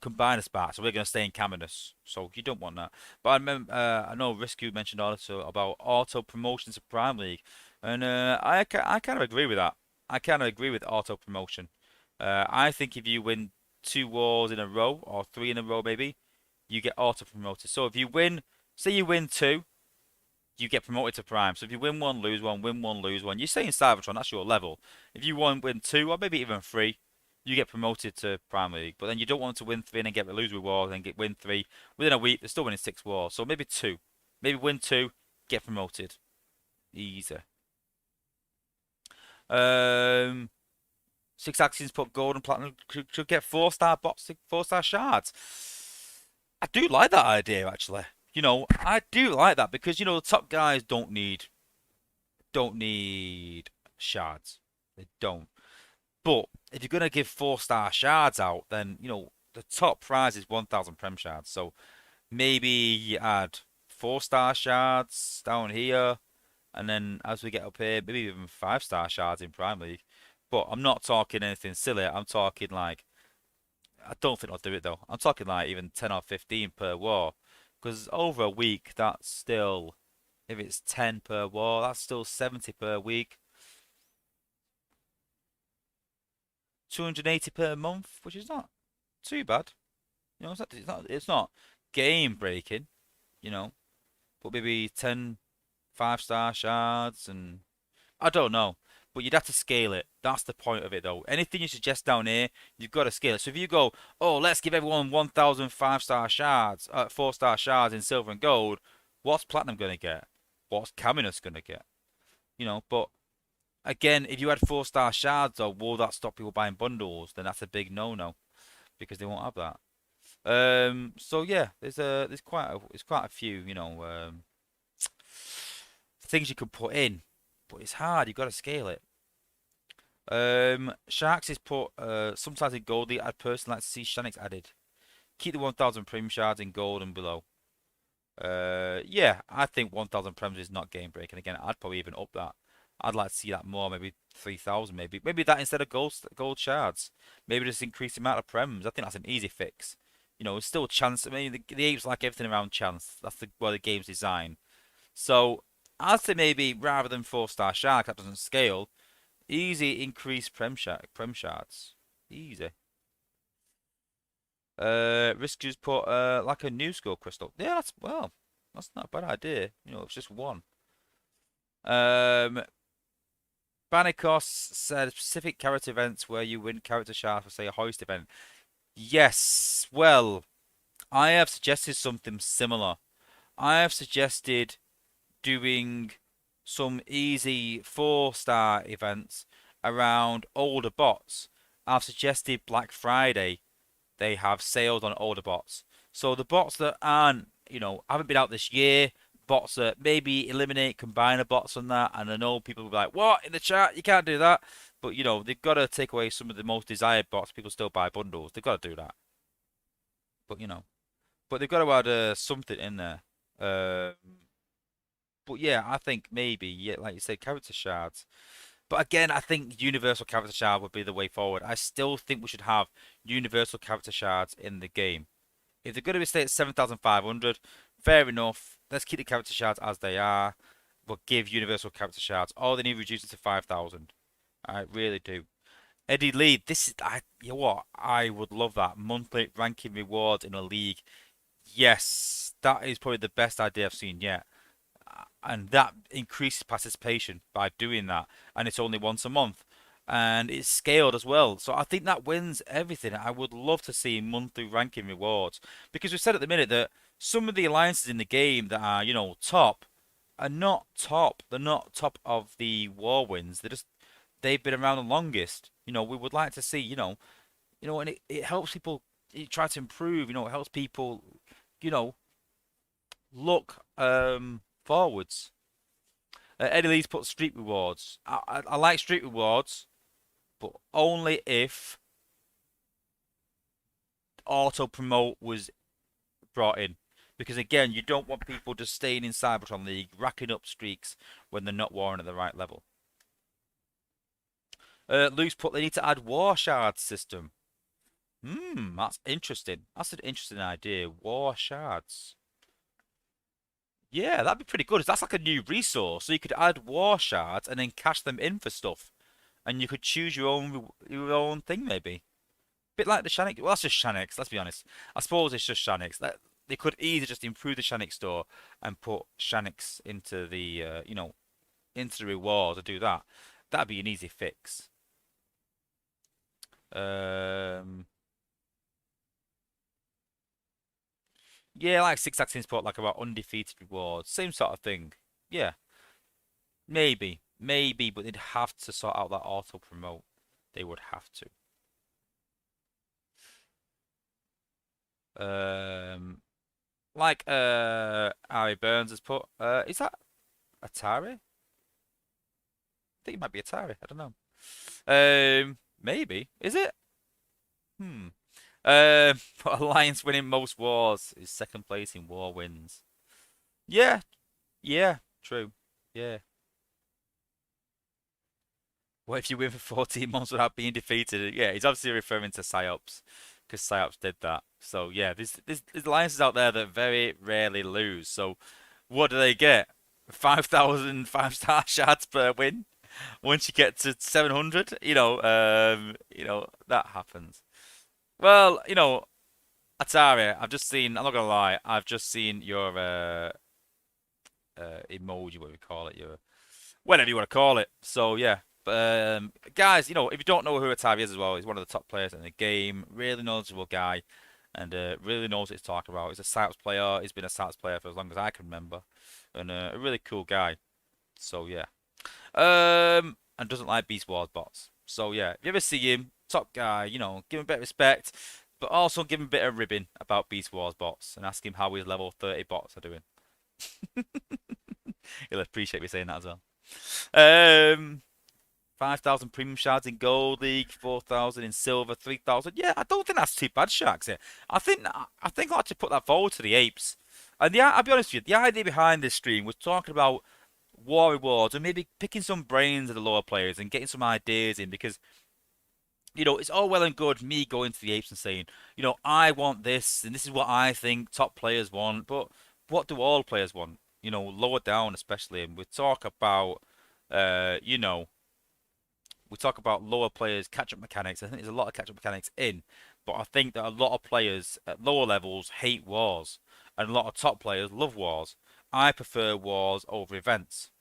combine a spark, so we're going to stay in Caminus. So you don't want that. But I remember, I know Rescue mentioned also about auto promotions of Prime League, and I kind of agree with that. I kind of agree with auto promotion. I think if you win two wars in a row or three in a row, maybe you get auto promoted. So if you win, say you win two, you get promoted to Prime. So if you win one, lose one, win one, lose one, you're saying Cybertron, that's your level. If you win two, or maybe even three, you get promoted to Prime League. But then you don't want to win three and then get lose with wars and win three. Within a week, they're still winning six wars. So maybe two. Maybe win two, get promoted. Easy. Um, Six Axes put gold and platinum should get four-star bots, four-star shards. I do like that idea actually. I do like that because the top guys don't need shards. They don't. But if you're gonna give four-star shards out, then the top prize is 1,000 prem shards. So maybe you add four-star shards down here, and then as we get up here, maybe even five-star shards in Prime League. But I'm not talking anything silly. I'm talking like I don't think I'll do it though. I'm talking like even 10 or 15 per war, because over a week that's still if it's 10 per war, that's still 70 per week. 280 per month, which is not too bad. It's not game breaking, you know, but maybe 10 5-star shards and I don't know. But you'd have to scale it. That's the point of it though. Anything you suggest down here, you've got to scale it. So if you go, oh, let's give everyone 1,000 5-star shards, 4-star shards in silver and gold, what's Platinum gonna get? What's Caminus gonna get? But again, if you had 4-star shards, though, will that stop people buying bundles? Then that's a big no-no because they won't have that. So yeah, there's quite a few, things you could put in, but it's hard. You've got to scale it. Sharks is put sometimes in gold. I'd personally like to see Shanix added. Keep the 1,000 prim shards in gold and below. Yeah, I think 1,000 prems is not game breaking. Again, I'd probably even up that. I'd like to see that more, maybe 3,000, maybe that instead of gold shards. Maybe just increase the amount of prems. I think that's an easy fix. It's still chance. I mean, the apes like everything around chance. That's why the game's designed. So I'd say maybe rather than 4-star shark that doesn't scale, easy increase prem shards. Easy. Risk put like a new skull crystal. Yeah, that's not a bad idea. It's just one. Banikos said specific character events where you win character shards for say a hoist event. Yes, well, I have suggested something similar. I have suggested doing some easy 4-star events around older bots. I've suggested Black Friday they have sales on older bots. So the bots that haven't been out this year, bots that maybe eliminate combiner bots on that, and I know people will be like, what, in the chat, you can't do that. But they've got to take away some of the most desired bots. People still buy bundles. They've got to do that. But they've got to add something in there. But yeah, I think maybe, yeah, like you said, character shards. But again, I think universal character shard would be the way forward. I still think we should have universal character shards in the game. If they're going to stay at 7,500, fair enough. Let's keep the character shards as they are, but give universal character shards. All they need reduce it to 5,000. I really do. Eddie Lee, you know what? I would love that monthly ranking reward in a league. Yes, that is probably the best idea I've seen yet. And that increases participation by doing that, and it's only once a month, and it's scaled as well. So I think that wins everything. I would love to see monthly ranking rewards because we've said at the minute that some of the alliances in the game that are top are not top. They're not top of the war wins. They've been around the longest. We would like to see and it helps people try to improve. It helps people look forwards. Eddie Lee's put street rewards. I like street rewards, but only if auto promote was brought in. Because again, you don't want people just staying in Cybertron League, racking up streaks when they're not warring at the right level. Loose put, they need to add war shard system. That's interesting. That's an interesting idea. War shards. Yeah, that'd be pretty good. That's like a new resource. So you could add war shards and then cash them in for stuff. And you could choose your own thing maybe. Bit like the Shanix. Well, that's just Shanix, let's be honest. I suppose it's just Shanix. They could either just improve the Shanix store and put Shanix into the into the reward to do that. That'd be an easy fix. Um Yeah, like Six Axis Sport, like about undefeated rewards, same sort of thing. Yeah, maybe, but they'd have to sort out that auto promote. They would have to. Like Ari Burns has put. Is that Atari? I think it might be Atari. I don't know. Maybe is it? Hmm. Alliance winning most wars is second place in war wins. Yeah, yeah, true. Yeah. What if you win for 14 months without being defeated? Yeah, he's obviously referring to Psyops because Psyops did that. So yeah, there's alliances out there that very rarely lose. So what do they get? 5,000 5-star shards per win. Once you get to 700, that happens. Well, Atari, I've just seen. I'm not gonna lie. I've just seen your emoji, what do we call it? Your whatever you want to call it. So yeah, but guys, if you don't know who Atavi is as well, he's one of the top players in the game. Really knowledgeable guy, and really knows what he's talking about. He's a South player. He's been a South player for as long as I can remember, and a really cool guy. So yeah, and doesn't like Beast Wars bots. So yeah, if you ever see him, top guy, give him a bit of respect, but also give him a bit of ribbing about Beast Wars bots and ask him how his level 30 bots are doing. He'll appreciate me saying that as well. 5,000 premium shards in Gold League, 4,000 in Silver, 3,000. Yeah, I don't think that's too bad, Sharks. Here, I think I'd like to put that forward to the Apes. And yeah, I'll be honest with you, the idea behind this stream was talking about war rewards and maybe picking some brains of the lower players and getting some ideas in because it's all well and good me going to the Apes and saying, I want this and this is what I think top players want, but what do all players want? Lower down especially, and we talk about, uh, you know, we talk about lower players catch-up mechanics. I think there's a lot of catch-up mechanics in, but I think that a lot of players at lower levels hate wars, and a lot of top players love wars. I prefer wars over events.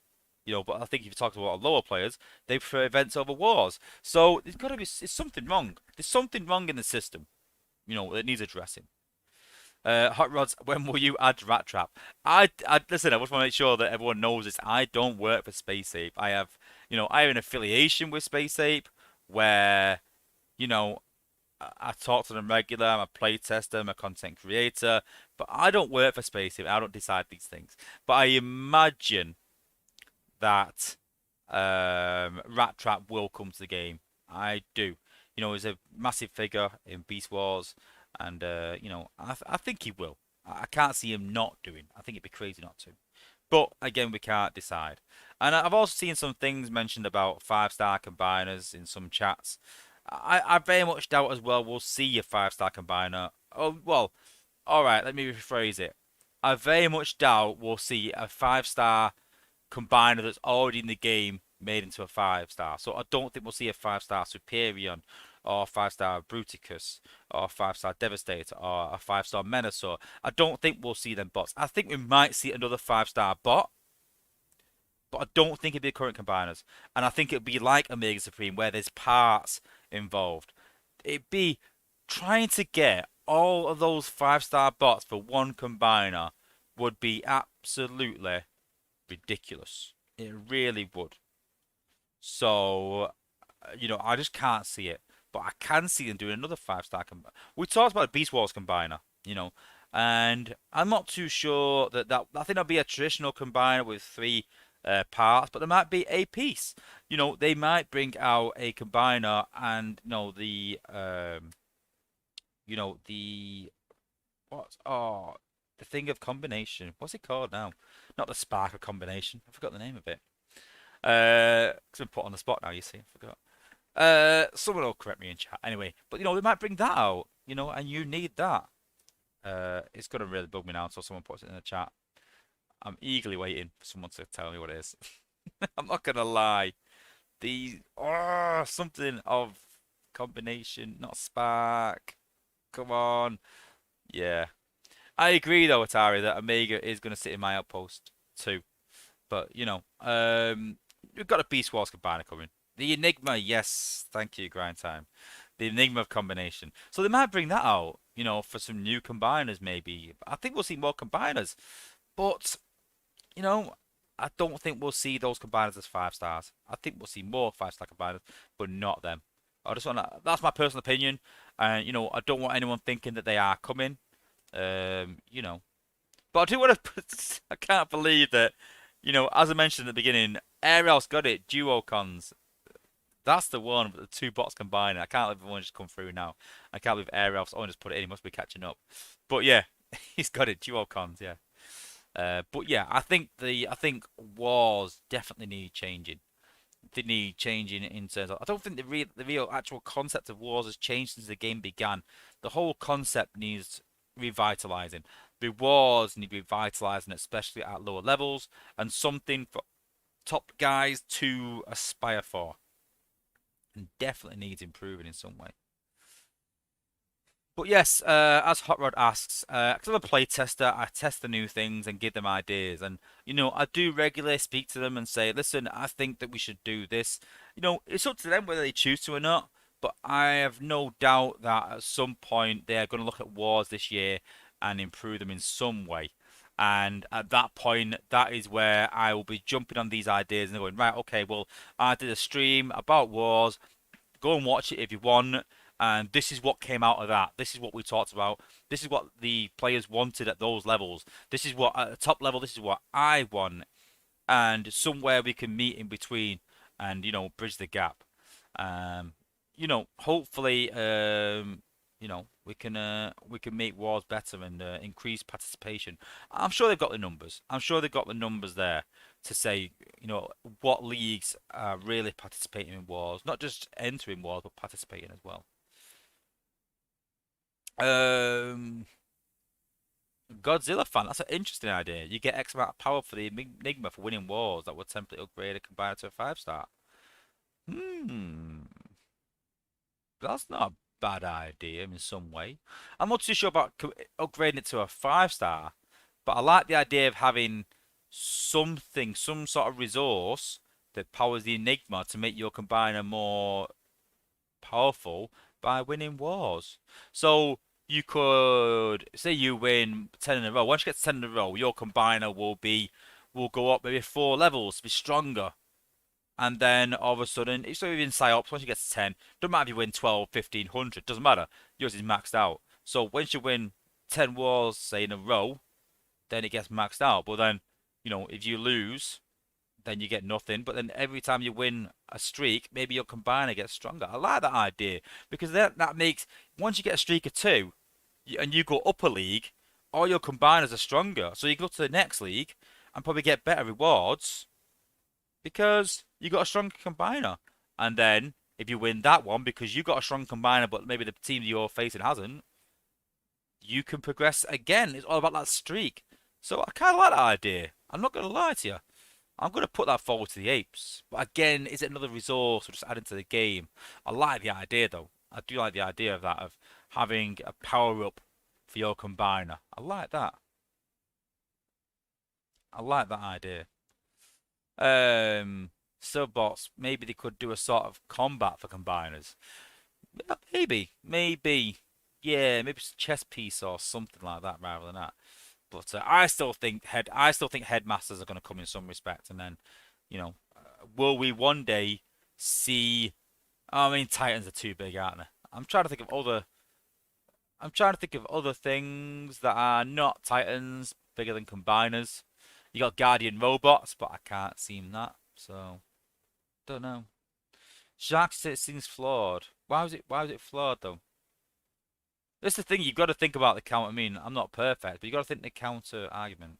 But I think if you talk to a lot of lower players, they prefer events over wars. So there's got to be it's something wrong. There's something wrong in the system. That needs addressing. Hot Rods, when will you add Rat Trap? I listen. I just want to make sure that everyone knows this. I don't work for Space Ape. I have an affiliation with Space Ape where, you know, I talk to them regular. I'm a play tester. I'm a content creator, but I don't work for Space Ape. I don't decide these things. But I imagine that Rat Trap will come to the game. I do. He's a massive figure in Beast Wars, and I think he will. I can't see him not doing. I think it'd be crazy not to. But again, we can't decide. And I've also seen some things mentioned about 5-star combiners in some chats. I very much doubt as well we'll see a 5-star combiner. Oh well, all right. Let me rephrase it. I very much doubt we'll see a 5-star combiner that's already in the game made into a 5-star. So I don't think we'll see a 5-star Superion or 5-star Bruticus or 5-star Devastator or a 5-star Menasor. I don't think we'll see them bots. I think we might see another 5-star bot, but I don't think it'd be current combiners. And I think it'd be like Omega Supreme where there's parts involved. It'd be trying to get all of those 5-star bots for one combiner would be absolutely ridiculous. It really would. So, I just can't see it. But I can see them doing another 5-star combiner. We talked about a Beast Wars combiner, and I'm not too sure that I think that'll be a traditional combiner with three parts, but there might be a piece. They might bring out a combiner and the what? Oh, The thing of combination. What's it called now? Not the spark of combination. I forgot the name of it. 'Cause I'm put on the spot now. You see, I forgot. Someone will correct me in chat. Anyway, but they might bring that out. And you need that. It's gonna really bug me now until someone puts it in the chat. I'm eagerly waiting for someone to tell me what it is. I'm not gonna lie. The something of combination, not spark. Come on. Yeah. I agree though, Atari, that Omega is gonna sit in my outpost too. But we've got a Beast Wars combiner coming. The Enigma, yes, thank you, Grind Time. The Enigma of combination. So they might bring that out, for some new combiners maybe. I think we'll see more combiners. But you know, I don't think we'll see those combiners as 5 stars. I think we'll see more 5-star combiners, but not them. I just want to, that's my personal opinion, and I don't want anyone thinking that they are coming. You know, but I do want to. I can't believe that, as I mentioned at the beginning, Ariel's got it. Duocons. That's the one with the two bots combining. I can't believe one just come through now. I can't believe Ariel's. Oh, just put it in. He must be catching up. But yeah, he's got it. Duocons. Yeah. But yeah, I think wars definitely need changing. They need changing in terms of. I don't think the real actual concept of wars has changed since the game began. The whole concept needs revitalizing. The wars need revitalizing, especially at lower levels, and something for top guys to aspire for. And definitely needs improving in some way. But yes, as Hot Rod asks, because I'm a play tester, I test the new things and give them ideas. And, I do regularly speak to them and say, listen, I think that we should do this. It's up to them whether they choose to or not. But I have no doubt that at some point they're going to look at wars this year and improve them in some way. And at that point, that is where I will be jumping on these ideas and going, right, okay, well, I did a stream about wars. Go and watch it if you want. And this is what came out of that. This is what we talked about. This is what the players wanted at those levels. This is what at the top level. This is what I want. And somewhere we can meet in between, and bridge the gap. Hopefully, we can make wars better and increase participation. I'm sure they've got the numbers. I'm sure they've got the numbers there to say, what leagues are really participating in wars, not just entering wars, but participating as well. Um, Godzilla fan, that's an interesting idea. You get X amount of power for the Enigma for winning wars that would temporarily upgrade a combiner to a 5-star. Hmm, that's not a bad idea in some way. I'm not too sure about upgrading it to a 5-star, but I like the idea of having something, some sort of resource that powers the Enigma to make your combiner more powerful by winning wars. So you could say you win 10 in a row. Once you get to 10 in a row, your combiner will go up maybe 4 levels to be stronger. And then all of a sudden, it's not even psyops. Once you get to 10, doesn't matter if you win 12, 15, 100, doesn't matter. Yours is maxed out. So once you win 10 wars, say in a row, then it gets maxed out. But then, if you lose, then you get nothing. But then every time you win a streak, maybe your combiner gets stronger. I like that idea because that makes once you get a streak of 2 and you go up a league, all your combiners are stronger. So you go to the next league and probably get better rewards because you got a stronger combiner. And then if you win that one because you got a strong combiner, but maybe the team you're facing hasn't, you can progress again. It's all about that streak. So I kind of like that idea. I'm not going to lie to you. I'm going to put that forward to the apes. But again, is it another resource or just adding to the game? I like the idea though. I do like the idea of that, of having a power up for your combiner. I like that. I like that idea. Subbots, maybe they could do a sort of combat for combiners. Maybe. Yeah, maybe it's a chess piece or something like that rather than that. But I still think headmasters are going to come in some respect, and then, will we one day see? I mean, Titans are too big, aren't they? I'm trying to think of other things that are not Titans, bigger than combiners. You got Guardian robots, but I can't seem that, so don't know. Shark seems flawed. Why was it flawed though? That's the thing. You've got to think about the counter. I mean, I'm not perfect, but you got to think the counter argument.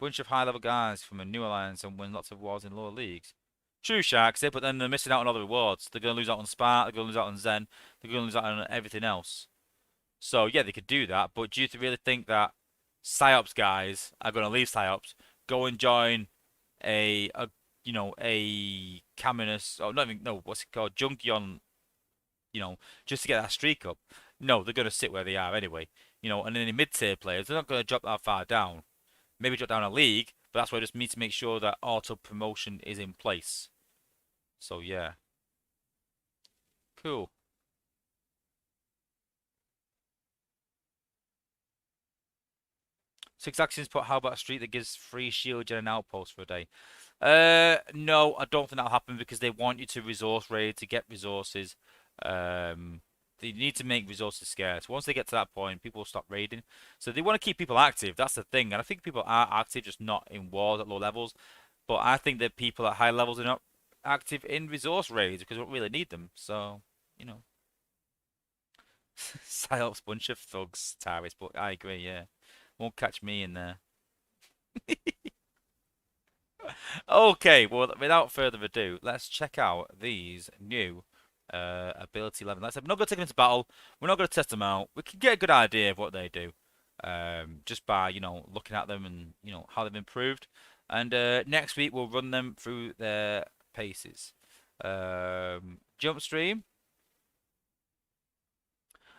Bunch of high-level guys from a new alliance and win lots of wars in lower leagues. True, Sharks, but then they're missing out on all the rewards. They're going to lose out on Spark, they're going to lose out on Zen, they're going to lose out on everything else. So, yeah, they could do that, but do you really think that PsyOps guys are going to leave PsyOps, go and join a a Caminus, or not even, no, what's it called, Junkion, just to get that streak up? No, they're going to sit where they are anyway. And then the mid-tier players, they're not going to drop that far down. Maybe drop down a league, but that's why I just need to make sure that auto promotion is in place. So yeah, cool. Six actions put how about a streak that gives free shield and an outpost for a day? No, I don't think that'll happen because they want you to resource raid to get resources. They need to make resources scarce. Once they get to that point, people will stop raiding. So they want to keep people active. That's the thing. And I think people are active, just not in wars at low levels. But I think that people at high levels are not active in resource raids because we don't really need them. So, you know. Psyops bunch of thugs, Taris, but I agree, yeah. Won't catch me in there. Okay, well, without further ado, let's check out these new ability 11. We're not going to take them into battle. We're not going to test them out. We can get a good idea of what they do just by, looking at them and, how they've improved. And next week, we'll run them through their paces. Jump stream.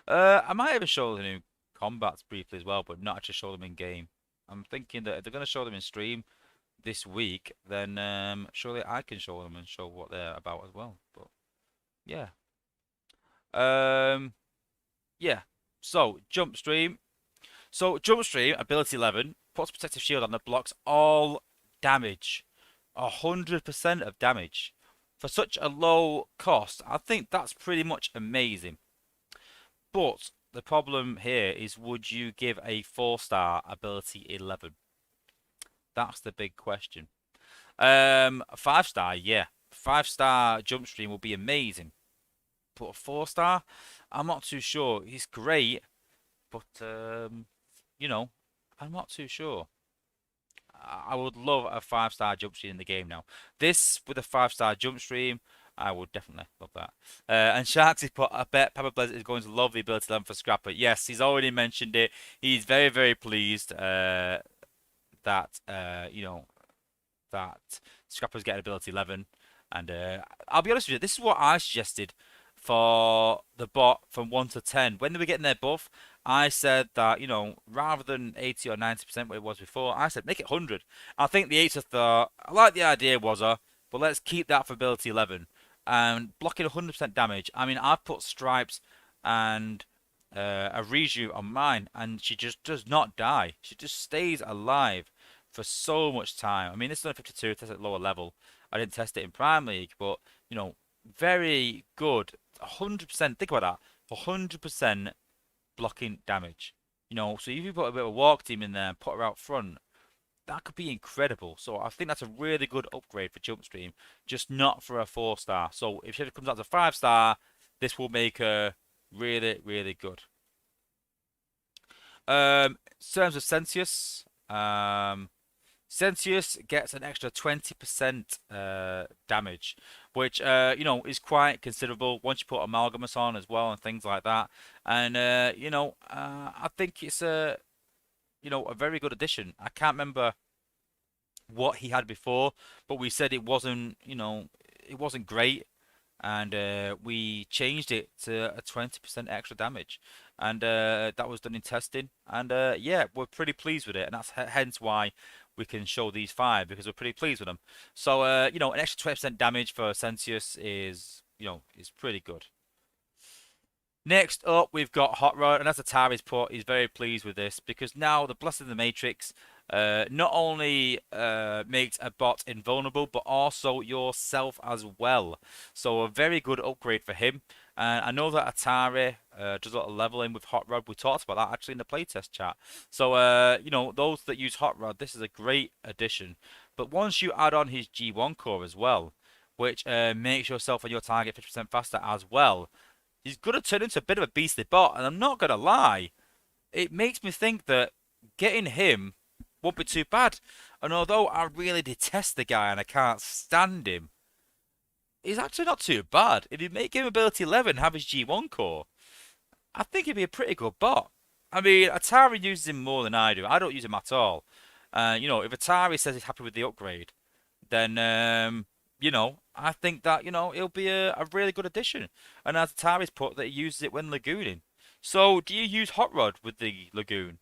I might even show the new combats briefly as well, but not actually show them in game. I'm thinking that if they're going to show them in stream this week, then surely I can show them and show what they're about as well. But yeah, yeah. So jump stream. So jump stream ability 11 puts protective shield on that blocks all damage, 100% of damage for such a low cost. I think that's pretty much amazing. But the problem here is, would you give a 4-star ability 11? That's the big question. 5-star, yeah. 5-star jump stream will be amazing. But a 4-star, I'm not too sure. He's great, but I'm not too sure. I would love a 5-star jump stream in the game now. This with a 5-star jump stream, I would definitely love that. And Sharks has put, I bet Pepper Blizzard is going to love the ability 11 for Scrapper. Yes, he's already mentioned it. He's very, very pleased that that Scrapper's getting ability 11. And I'll be honest with you, this is what I suggested for the bot from 1 to 10. When they were getting their buff, I said that, rather than 80 or 90% what it was before, I said make it 100. I think the 8th thought, I like the idea, Wozza, but let's keep that for ability 11. And blocking 100% damage. I mean, I've put Stripes and a Riju on mine, and she just does not die. She just stays alive for so much time. I mean, this is only 52, test at lower level. I didn't test it in Prime League, but, very good. 100%, think about that. 100% blocking damage. So if you put a bit of a walk team in there and put her out front, that could be incredible. So I think that's a really good upgrade for Jump Stream, just not for a 4-star. So if she comes out as a 5-star, this will make her really, really good. In terms of Sensius, Sensius gets an extra 20% damage, which is quite considerable once you put Amalgamus on as well and things like that. And I think it's a very good addition. I can't remember what he had before, but we said it wasn't great, and we changed it to a 20% extra damage, and that was done in testing, and yeah, we're pretty pleased with it, and that's hence why we can show these 5 because we're pretty pleased with them. So an extra 20% damage for Sensius is pretty good. Next up, we've got Hot Rod, and as Atari's put, he's very pleased with this because now the Blessing of the Matrix not only makes a bot invulnerable, but also yourself as well. So a very good upgrade for him. And I know that Atari does a lot of leveling with Hot Rod. We talked about that actually in the playtest chat. So, those that use Hot Rod, this is a great addition. But once you add on his G1 core as well, which makes yourself and your target 50% faster as well. He's going to turn into a bit of a beastly bot, and I'm not going to lie, it makes me think that getting him won't be too bad. And although I really detest the guy and I can't stand him, he's actually not too bad. If you make him ability 11, have his G1 core, I think he'd be a pretty good bot. I mean, Atari uses him more than I do. I don't use him at all. If Atari says he's happy with the upgrade, then I think that he'll be a really good addition. And as Atari's put, that he uses it when lagooning. So, do you use Hot Rod with the lagoon?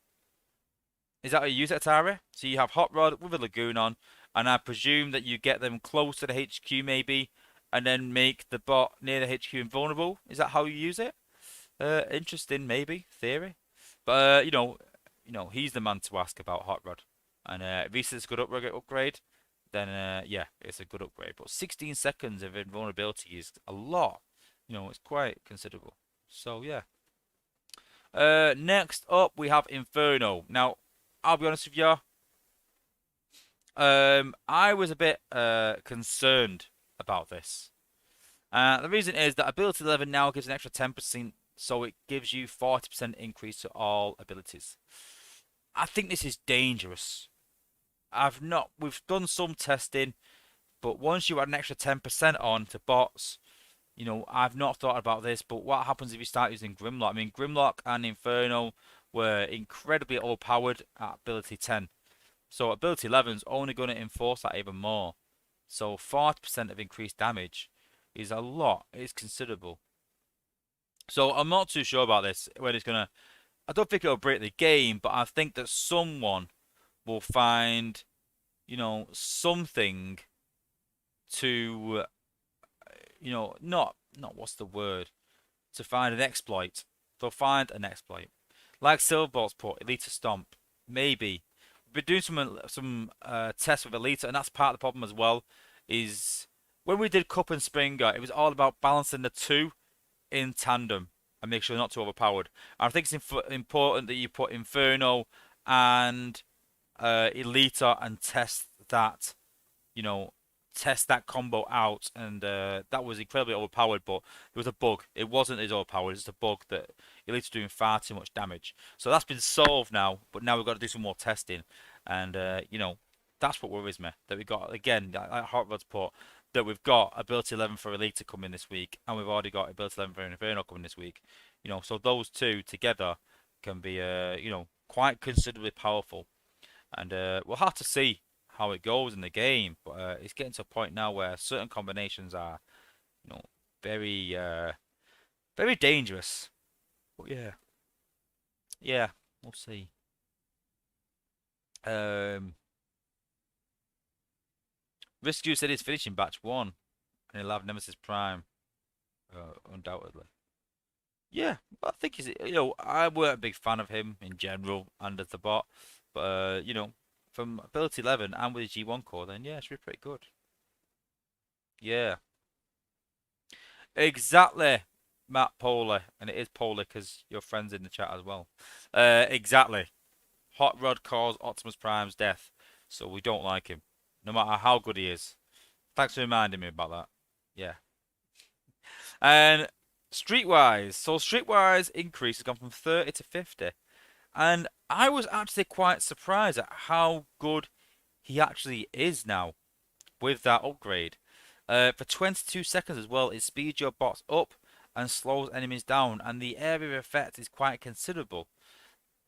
Is that how you use it, Atari? So you have Hot Rod with a lagoon on, and I presume that you get them close to the HQ maybe, and then make the bot near the HQ invulnerable. Is that how you use it? Interesting, maybe theory, but he's the man to ask about Hot Rod, and if he says good upgrade, then yeah, it's a good upgrade. But 16 seconds of invulnerability is a lot. It's quite considerable. So yeah. Next up we have Inferno. Now, I'll be honest with you. I was a bit concerned about this. The reason is that ability 11 now gives an extra 10%, so it gives you 40% increase to all abilities. I think this is dangerous. We've done some testing, but once you add an extra 10% on to bots, I've not thought about this, but what happens if you start using Grimlock? I mean, Grimlock and Inferno were incredibly overpowered at ability 10. So ability 11 is only going to enforce that even more. So 40% of increased damage is a lot. It's considerable. So I'm not too sure about this, when it's going to... I don't think it'll break the game, but I think that someone will find, something to, not what's the word? To find an exploit. They'll find an exploit. Like Spoilsport, Elite Stomp. Maybe. We've been doing some tests with Elite, and that's part of the problem as well, is when we did Cup and Springer, it was all about balancing the two in tandem and make sure they're not too overpowered. And I think it's important that you put Inferno and Elita and test that, test that combo out. And that was incredibly overpowered, but it was a bug. It wasn't as overpowered. It's a bug that Elita's doing far too much damage. So that's been solved now, but now we've got to do some more testing. And, that's what worries me. That we got, again, like Hot Rod's put, that we've got ability 11 for Elite coming this week, and we've already got ability 11 for Inferno coming this week. So those two together can be, quite considerably powerful. And we'll have to see how it goes in the game. But it's getting to a point now where certain combinations are, very, very dangerous. But yeah, we'll see. Rescue said he's finishing batch 1 and he'll have Nemesis Prime, undoubtedly. Yeah, I think he's, I weren't a big fan of him in general and as the bot, but from ability 11 and with his G1 core, then yeah, it's really pretty good. Yeah, exactly, Matt Polar, and it is Polar because your friend's in the chat as well. Exactly. Hot Rod caused Optimus Prime's death, so we don't like him, no matter how good he is. Thanks for reminding me about that. Yeah. And Streetwise. So Streetwise increase has gone from 30 to 50. And I was actually quite surprised at how good he actually is now with that upgrade. For 22 seconds as well, it speeds your bots up and slows enemies down. And the area effect is quite considerable.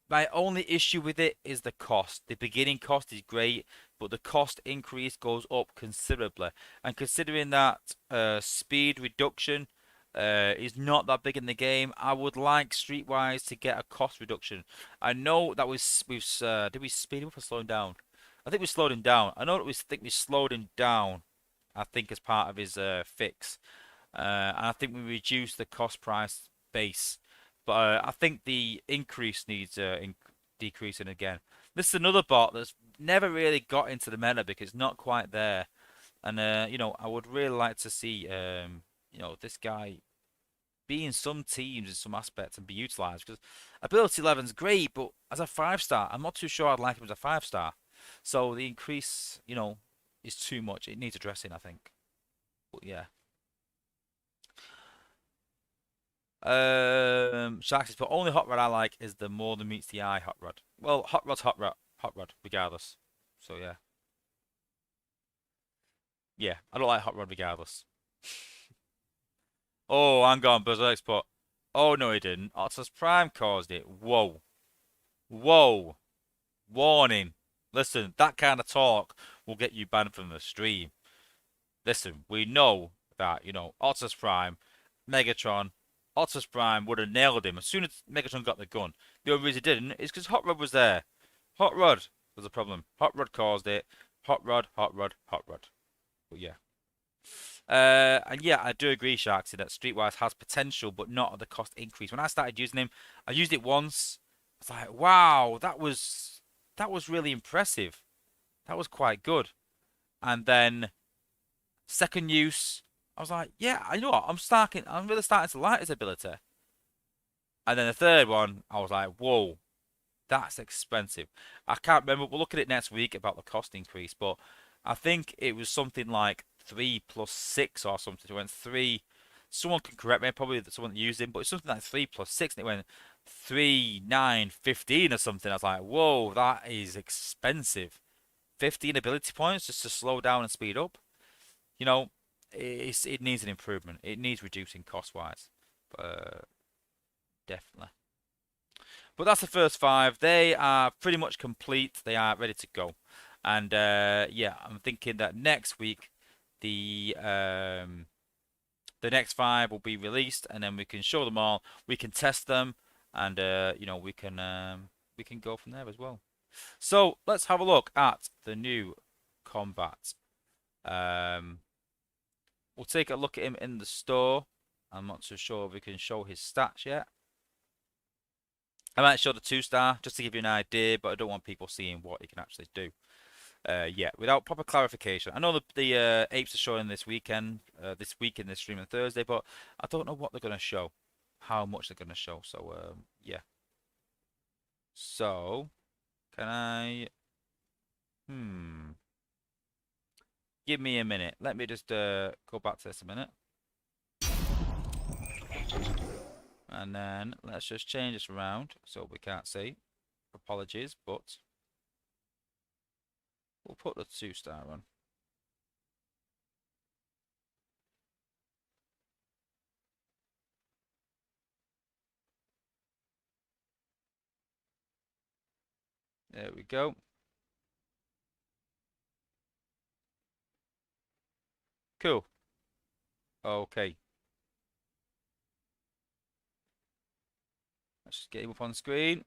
My only issue with it is the cost. The beginning cost is great, but the cost increase goes up considerably. And considering that speed reduction is not that big in the game, I would like Streetwise to get a cost reduction. I know that did we speed him up or slow him down? I think we slowed him down. I know that we slowed him down. I think as part of his fix, and I think we reduced the cost price base. But I think the increase needs decreasing again. This is another bot that's never really got into the meta because it's not quite there. And, I would really like to see, this guy be in some teams in some aspects and be utilised. Because ability 11 is great, but as a 5-star, I'm not too sure I'd like him as a 5-star. So the increase, is too much. It needs addressing, I think. But yeah. Sharks, but only hot rod I like is the more than meets the eye hot rod. Well, hot rod, regardless. So yeah, yeah, I don't like hot rod regardless. Oh, I'm going berserk spot. Oh no, he didn't. Optimus Prime caused it. Whoa, whoa, warning. Listen, that kind of talk will get you banned from the stream. Listen, we know that, Optimus Prime, Megatron, Optimus Prime would have nailed him as soon as Megatron got the gun. The only reason he didn't is because Hot Rod was there. Hot Rod was the problem. Hot Rod caused it. Hot Rod, Hot Rod, Hot Rod. But yeah. And yeah, I do agree, Sharksy, that Streetwise has potential, but not at the cost increase. When I started using him, I used it once. I was like, wow, that was really impressive. That was quite good. And then second use, I was like, yeah, I know what, I'm really starting to like his ability. And then the third one, I was like, whoa, that's expensive. I can't remember. We'll look at it next week about the cost increase, but I think it was something like 3 plus 6 or something. It went three. Someone can correct me, probably someone that used it, but it's something like 3 plus 6, and it went 3, 9, 15 or something. I was like, whoa, that is expensive. 15 ability points just to slow down and speed up. You know, it needs an improvement. It needs reducing cost wise, definitely. But that's the first five. They are pretty much complete. They are ready to go. And yeah, I'm thinking that next week the next five will be released, and then we can show them all. We can test them, and we can go from there as well. So let's have a look at the new combat. Um, we'll take a look at him in the store. I'm not too sure if we can show his stats yet. I might show the 2-star just to give you an idea, but I don't want people seeing what he can actually do. Yeah, without proper clarification. I know the apes are showing this week in this stream on Thursday, but I don't know what they're going to show, how much they're going to show. So yeah. So can I? Give me a minute. Let me just go back to this a minute. And then let's just change this around so we can't see. Apologies, but we'll put the 2-star on. There we go. Cool. Okay. Let's just get him up on screen.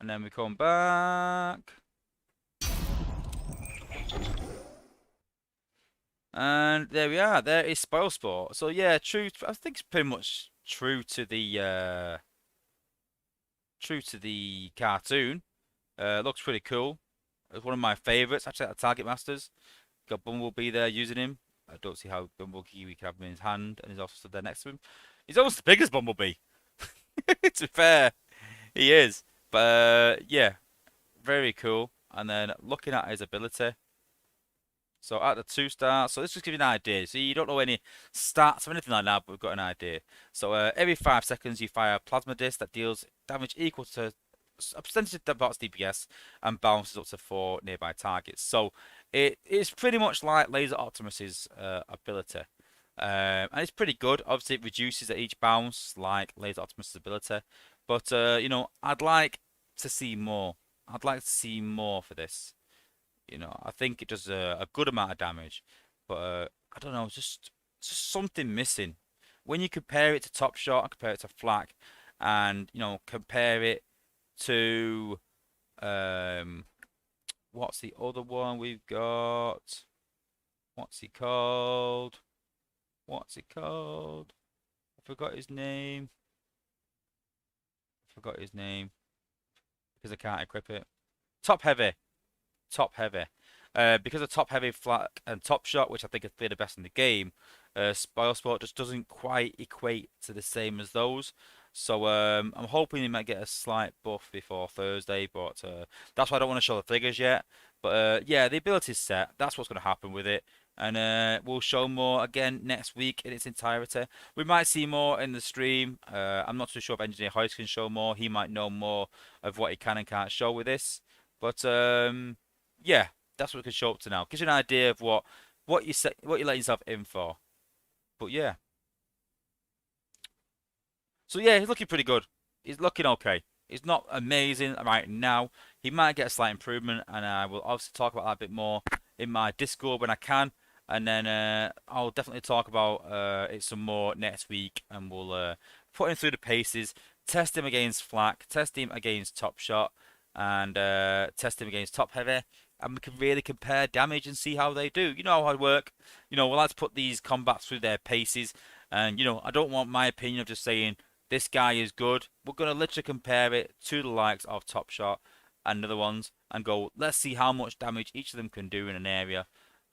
And then we come back. And there we are. There is Spoilsport. So yeah, I think it's pretty much true to the cartoon. Looks pretty cool. It's one of my favourites. Actually, at Target Masters, got Bumblebee there using him. I don't see how Bumblebee we can have him in his hand, and he's also stood there next to him. He's almost as big as Bumblebee. To be fair, he is. But yeah, very cool. And then looking at his ability. So at the 2-star, so let's just give you an idea. So you don't know any stats or anything like that, but we've got an idea. So every 5 seconds you fire a plasma disc that deals damage equal to a percentage of the bot's DPS and bounces up to 4 nearby targets. So it is pretty much like Laser Optimus's ability. And it's pretty good. Obviously it reduces at each bounce like Laser Optimus's ability. But I'd like to see more. I'd like to see more for this. I think it does a good amount of damage, but I don't know, just something missing. When you compare it to Top Shot and compare it to Flak, and compare it to what's the other one we've got? What's he called? What's it called? I forgot his name. I forgot his name because I can't equip it. Top Heavy. Top Heavy. Because of Top Heavy, Flak, and Top Shot, which I think are the best in the game, Spoilsport just doesn't quite equate to the same as those. So I'm hoping he might get a slight buff before Thursday, but that's why I don't want to show the figures yet. But yeah, the ability's set. That's what's going to happen with it. and we'll show more again next week in its entirety. We might see more in the stream. I'm not too sure if Engineer Hoist can show more. He might know more of what he can and can't show with this. But yeah, that's what we can show up to now. Gives you an idea of what you let yourself in for. But yeah. So yeah, he's looking pretty good. He's looking okay. He's not amazing right now. He might get a slight improvement, and I will obviously talk about that a bit more in my Discord when I can. And then I'll definitely talk about it some more next week, and we'll put him through the paces, test him against Flak, test him against Top Shot, and test him against Top Heavy, and we can really compare damage and see how they do. You know how I work. We'll like to put these combats through their paces, and I don't want my opinion of just saying this guy is good. We're going to literally compare it to the likes of Top Shot and other ones and go, let's see how much damage each of them can do in an area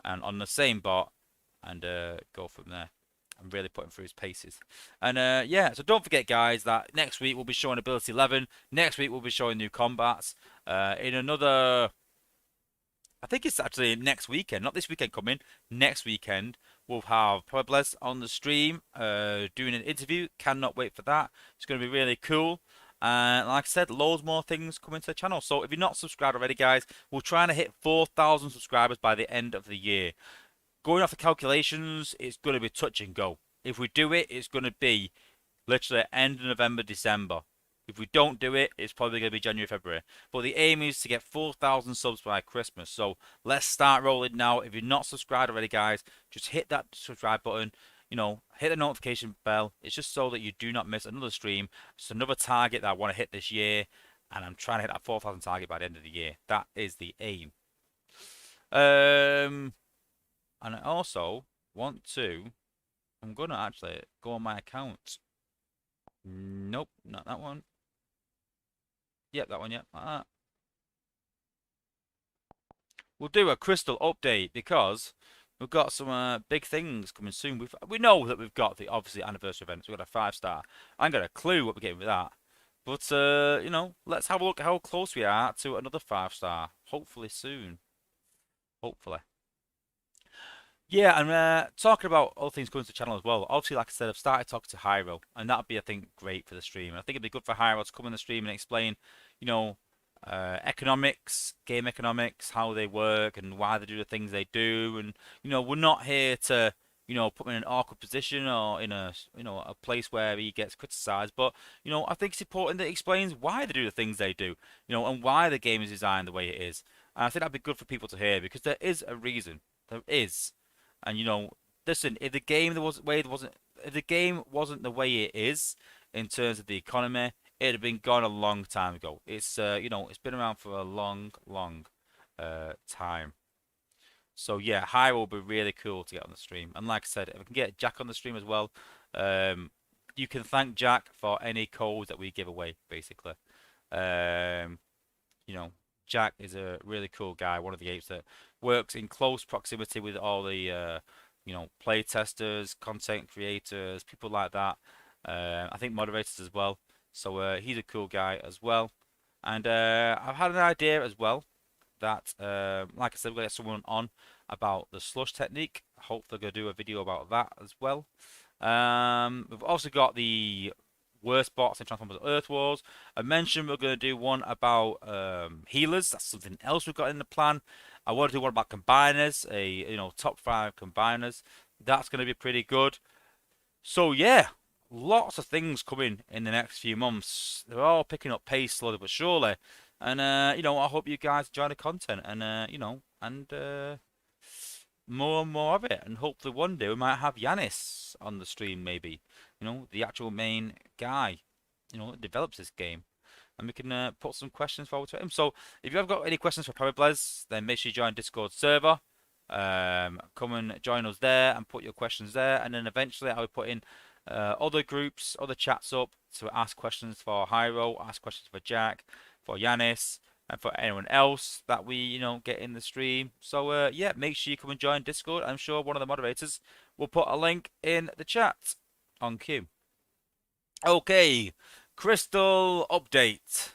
and on the same bot and go from there. I'm really putting through his paces. And yeah, so don't forget, guys, that next week we'll be showing Ability 11. Next week we'll be showing new combats. In another I think it's actually next weekend, not this weekend coming. Next weekend, we'll have Pueblas on the stream doing an interview. Cannot wait for that. It's going to be really cool. And like I said, loads more things coming to the channel. So if you're not subscribed already, guys, we're trying to hit 4,000 subscribers by the end of the year. Going off the calculations, it's going to be touch and go. If we do it, it's going to be literally end of November, December. If we don't do it, it's probably going to be January, February. But the aim is to get 4,000 subs by Christmas. So let's start rolling now. If you're not subscribed already, guys, just hit that subscribe button. Hit the notification bell. It's just so that you do not miss another stream. It's another target that I want to hit this year. And I'm trying to hit that 4,000 target by the end of the year. That is the aim. And I also want to... I'm going to actually go on my account. Nope, not that one. Yep, that one, yep. Like that. We'll do a crystal update because we've got some big things coming soon. We know that we've got the obviously anniversary events. We've got a 5-star. I ain't got a clue what we're getting with that. But let's have a look at how close we are to another 5-star. Hopefully soon. Hopefully. Yeah, and talking about other things coming to the channel as well. Obviously, like I said, I've started talking to Hyro, and that'd be, I think, great for the stream. And I think it'd be good for Hyro to come in the stream and explain, economics, game economics, how they work, and why they do the things they do. And we're not here to, put him in an awkward position or in a place where he gets criticised. But I think it's important that he explains why they do the things they do, and why the game is designed the way it is. And I think that'd be good for people to hear because there is a reason. There is. And listen, if the game if the game wasn't the way it is in terms of the economy, it'd have been gone a long time ago. It's it's been around for a long, long time. So yeah, High will be really cool to get on the stream. And like I said, if I can get Jack on the stream as well, you can thank Jack for any codes that we give away, basically. Um, Jack is a really cool guy, one of the apes that works in close proximity with all the play testers, content creators, people like that. I think moderators as well. So he's a cool guy as well. And I've had an idea as well that, like I said, we're going to get someone on about the slush technique. Hopefully, going to do a video about that as well. We've also got the worst bots in Transformers Earth Wars. I mentioned we're going to do one about healers. That's something else we've got in the plan. I want to do one about combiners, top 5 combiners. That's going to be pretty good. So yeah, lots of things coming in the next few months. They're all picking up pace slowly but surely. And I hope you guys enjoy the content and more and more of it. And hopefully one day we might have Yanis on the stream maybe. The actual main guy, that develops this game. And we can put some questions forward to him. So if you have got any questions for Powerblaz, then make sure you join Discord server. Come and join us there and put your questions there. And then eventually I'll be putting other groups, other chats up to ask questions for Hyro, ask questions for Jack, for Yanis, and for anyone else that we, get in the stream. So yeah, make sure you come and join Discord. I'm sure one of the moderators will put a link in the chat on cue. Okay, crystal update.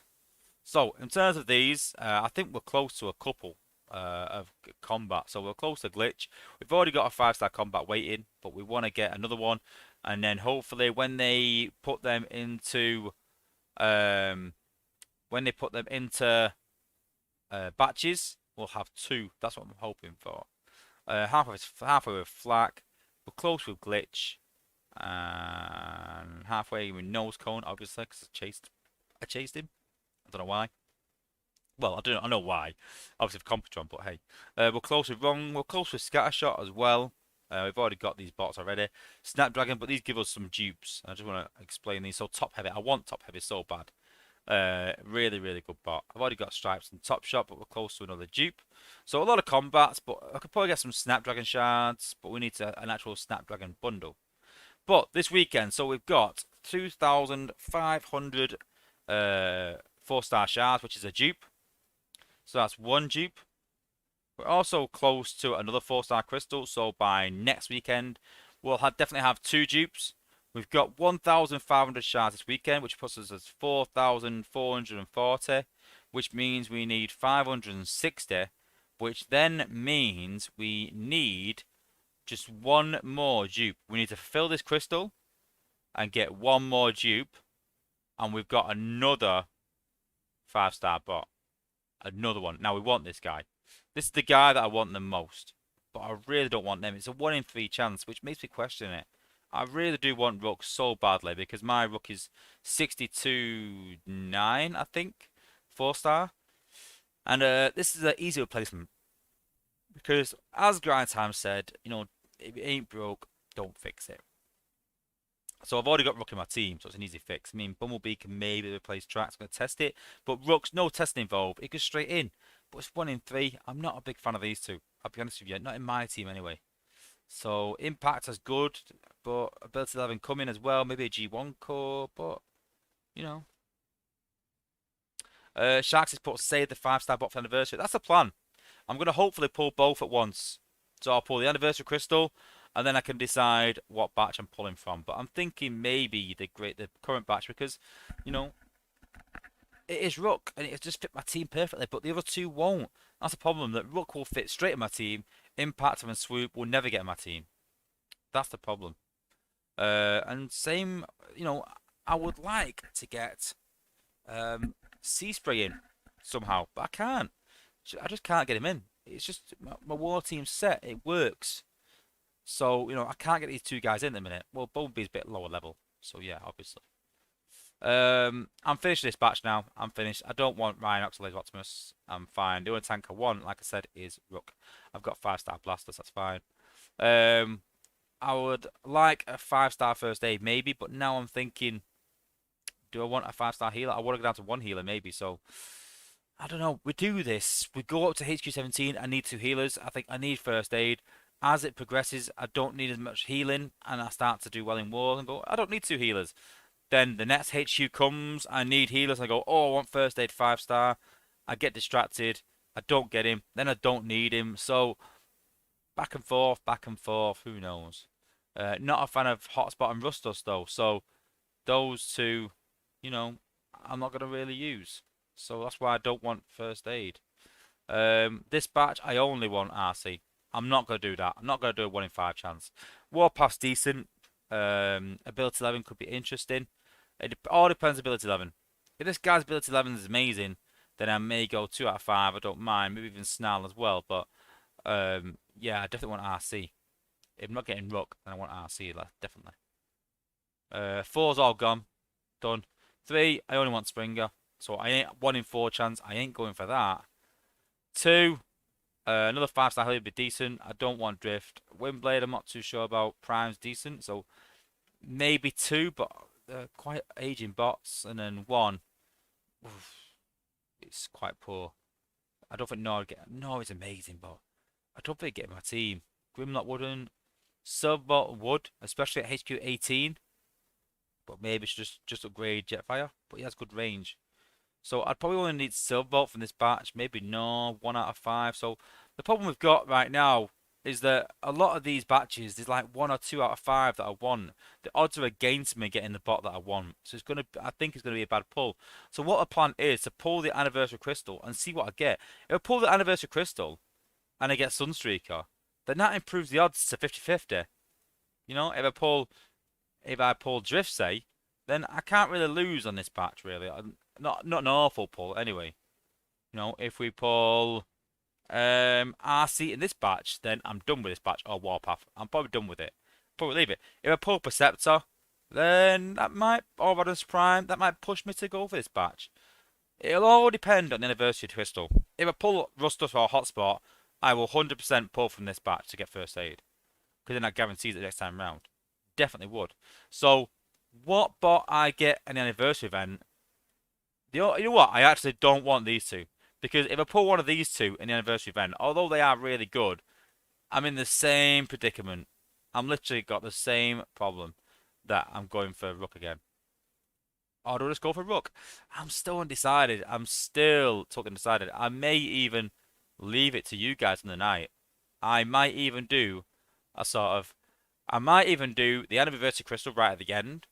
So in terms of these, I think we're close to a couple. of combat. So we're close to glitch. We've already got a 5-star combat waiting, but we want to get another one. And then hopefully when they put them into um, batches, we'll have 2. That's what I'm hoping for. Halfway with flak. We're close with glitch. And halfway with nose cone, obviously, because I chased him. I don't know why. Well, I know why. Obviously for Computron, but hey. We're close with Wrong. We're close with Scattershot as well. We've already got these bots already. Snapdragon, but these give us some dupes. I just want to explain these. So top heavy. I want top heavy so bad. Really, really good bot. I've already got Stripes and Top Shot, but we're close to another dupe. So a lot of combats, but I could probably get some Snapdragon shards, but we need an actual Snapdragon bundle. But this weekend, so we've got 2,500 4-star shards, which is a dupe. So that's 1 dupe. We're also close to another 4-star crystal, so by next weekend, we'll definitely have 2 dupes. We've got 1,500 shards this weekend, which puts us at 4,440, which means we need 560, which then means we need just 1 more dupe. We need to fill this crystal and get 1 more dupe, and we've got another 5-star bot. Another one. Now we want this guy. This is the guy that I want the most, but I really don't want them. It's a 1 in 3 chance, which makes me question it. I really do want Rook so badly because my Rook is 62.9, I think, 4-star. And this is an easy replacement because, as Grind Time said, you know, if it ain't broke, don't fix it. So I've already got Rook in my team, so it's an easy fix. I mean, Bumblebee can maybe replace Trax. I'm going to test it. But Rook's no testing involved. It goes straight in. But it's 1 in 3. I'm not a big fan of these two. I'll be honest with you. Not in my team anyway. So Impact is good. But Ability 11 coming as well. Maybe a G1 core. But, you know. Sharks has put Save the 5-star bot for anniversary. That's the plan. I'm going to hopefully pull both at once. So I'll pull the anniversary crystal. And then I can decide what batch I'm pulling from. But I'm thinking maybe the current batch because, you know, it is Rook and it just fit my team perfectly. But the other 2 won't. That's the problem. That Rook will fit straight in my team. Impact and Swoop will never get in my team. That's the problem. And same, you know, I would like to get Sea Spray in somehow, but I can't. I just can't get him in. It's just my war team set. It works. So, you know, I can't get these 2 guys in at the minute. Well, Bumblebee's a bit lower level. So, yeah, obviously. I'm finished this batch now. I'm finished. I don't want Rhinox or Laser Optimus. I'm fine. The only tank I want, like I said, is Rook. I've got 5-star blasters. That's fine. I would like a 5-star first aid, maybe. But now I'm thinking, do I want a 5-star healer? I want to go down to 1 healer, maybe. So, I don't know. We do this. We go up to HQ 17. I need 2 healers. I think I need first aid. As it progresses, I don't need as much healing, and I start to do well in war and go, I don't need 2 healers. Then the next HQ comes, I need healers, I go, oh, I want first aid 5-star. I get distracted, I don't get him, then I don't need him. So, back and forth, who knows. Not a fan of Hotspot and Rustos, though. So, those 2, you know, I'm not going to really use. So, that's why I don't want first aid. This batch, I only want RC. I'm not going to do that. I'm not going to do a 1 in 5 chance. Warpath's decent. Ability 11 could be interesting. It all depends on Ability 11. If this guy's Ability 11 is amazing, then I may go 2 out of 5. I don't mind. Maybe even Snarl as well. But, yeah, I definitely want RC. If I'm not getting Rook, then I want RC, definitely. 4's all gone. Done. 3, I only want Springer. So I ain't 1 in 4 chance. I ain't going for that. 2... another 5-star healer would be decent. I don't want Drift. Windblade, I'm not too sure about. Prime's decent, so maybe 2, but they're quite aging bots. And then 1, oof, it's quite poor. I don't think Nor get. No, it's amazing, but I don't think get my team. Grimlock wouldn't. Silverbot would, especially at HQ 18. But maybe it's just upgrade Jetfire. But he has good range. So I'd probably only need Silverbolt from this batch. Maybe no, 1 out of 5. So the problem we've got right now is that a lot of these batches, there's like 1 or 2 out of 5 that I want. The odds are against me getting the bot that I want. So it's gonna, I think it's gonna be a bad pull. So what a plan is to pull the anniversary crystal and see what I get. If I pull the anniversary crystal and I get Sunstreaker, then that improves the odds to 50-50. You know, if I pull Drift, say, then I can't really lose on this batch, really. Not an awful pull, anyway. You know, if we pull RC in this batch, then I'm done with this batch, or Warpath. I'm probably done with it. Probably leave it. If I pull Perceptor, then that might, or Radon's Prime, that might push me to go for this batch. It'll all depend on the Anniversary Crystal. If I pull Rustus or Hotspot, I will 100% pull from this batch to get first aid. Because then that guarantees it next time round. Definitely would. So, what bot I get in the Anniversary event, you know what? I actually don't want these two. Because if I pull one of these two in the Anniversary event, although they are really good, I'm in the same predicament. I'm literally got the same problem that I'm going for Rook again. Or do I just go for Rook? I'm still undecided. I'm still totally undecided. I may even leave it to you guys in the night. I might even do a sort of... I might even do the Anniversary Crystal right at the end.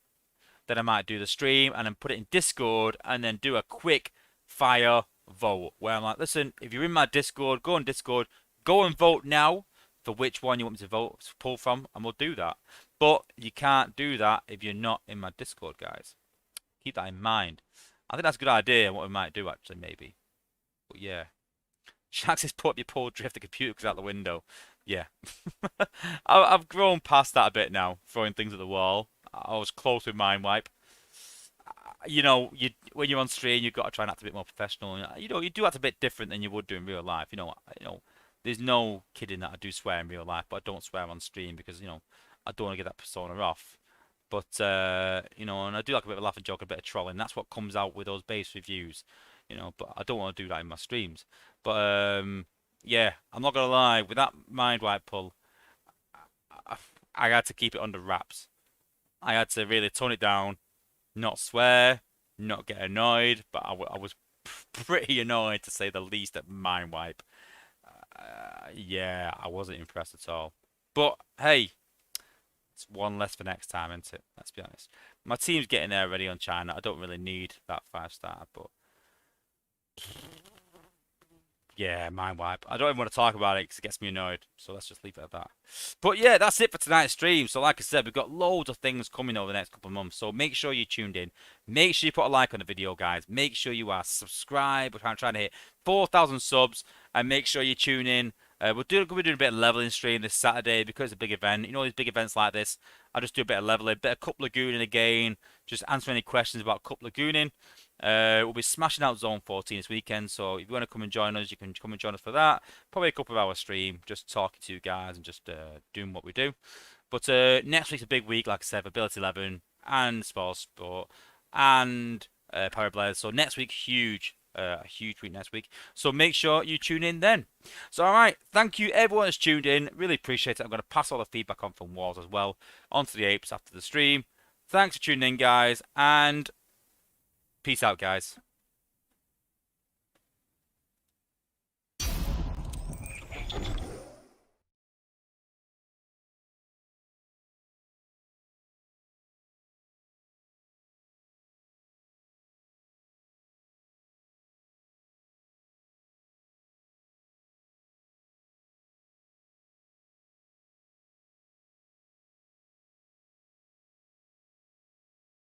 Then I might do the stream and then put it in Discord and then do a quick fire vote. Where I'm like, listen, if you're in my Discord, go on Discord. Go and vote now for which one you want me to vote to pull from, and we'll do that. But you can't do that if you're not in my Discord, guys. Keep that in mind. I think that's a good idea, what we might do, actually, maybe. But yeah. Shax is put up your poor drift, the computer goes out the window. Yeah. I've grown past that a bit now, throwing things at the wall. I was close with Mind Wipe. You know, when you're on stream, you've got to try and act a bit more professional. You know, you do act a bit different than you would do in real life. There's no kidding that I do swear in real life, but I don't swear on stream because, I don't want to get that persona off. But, and I do like a bit of a laugh and joke, a bit of trolling. That's what comes out with those base reviews, but I don't want to do that in my streams. But, yeah, I'm not going to lie, with that Mind Wipe pull, I had to keep it under wraps. I had to really tone it down, not swear, not get annoyed, but I was pretty annoyed to say the least at Mind Wipe. Yeah, I wasn't impressed at all. But, hey, it's one less for next time, isn't it? Let's be honest. My team's getting there already on China. I don't really need that 5-star, but yeah, Mind Wipe. I don't even want to talk about it because it gets me annoyed. So let's just leave it at that. But yeah, that's it for tonight's stream. So like I said, we've got loads of things coming over the next couple of months. So make sure you tuned in. Make sure you put a like on the video, guys. Make sure you are subscribed. We're trying to hit 4,000 subs. And make sure you tune in. We're doing a bit of leveling stream this Saturday because it's a big event. You know, these big events like this, I just do a bit of leveling, a bit of Cup Lagooning again, just answer any questions about Cup Lagooning. We'll be smashing out Zone 14 this weekend, so if you want to come and join us, you can come and join us for that. Probably a couple of hours stream, just talking to you guys and just doing what we do. But next week's a big week, like I said, for Ability 11 and Spoilsport and Power Blade. So next week, a huge week next week. So make sure you tune in then. So alright, thank you everyone that's tuned in. Really appreciate it. I'm going to pass all the feedback on from Wars as well onto the apes after the stream. Thanks for tuning in, guys, and peace out, guys.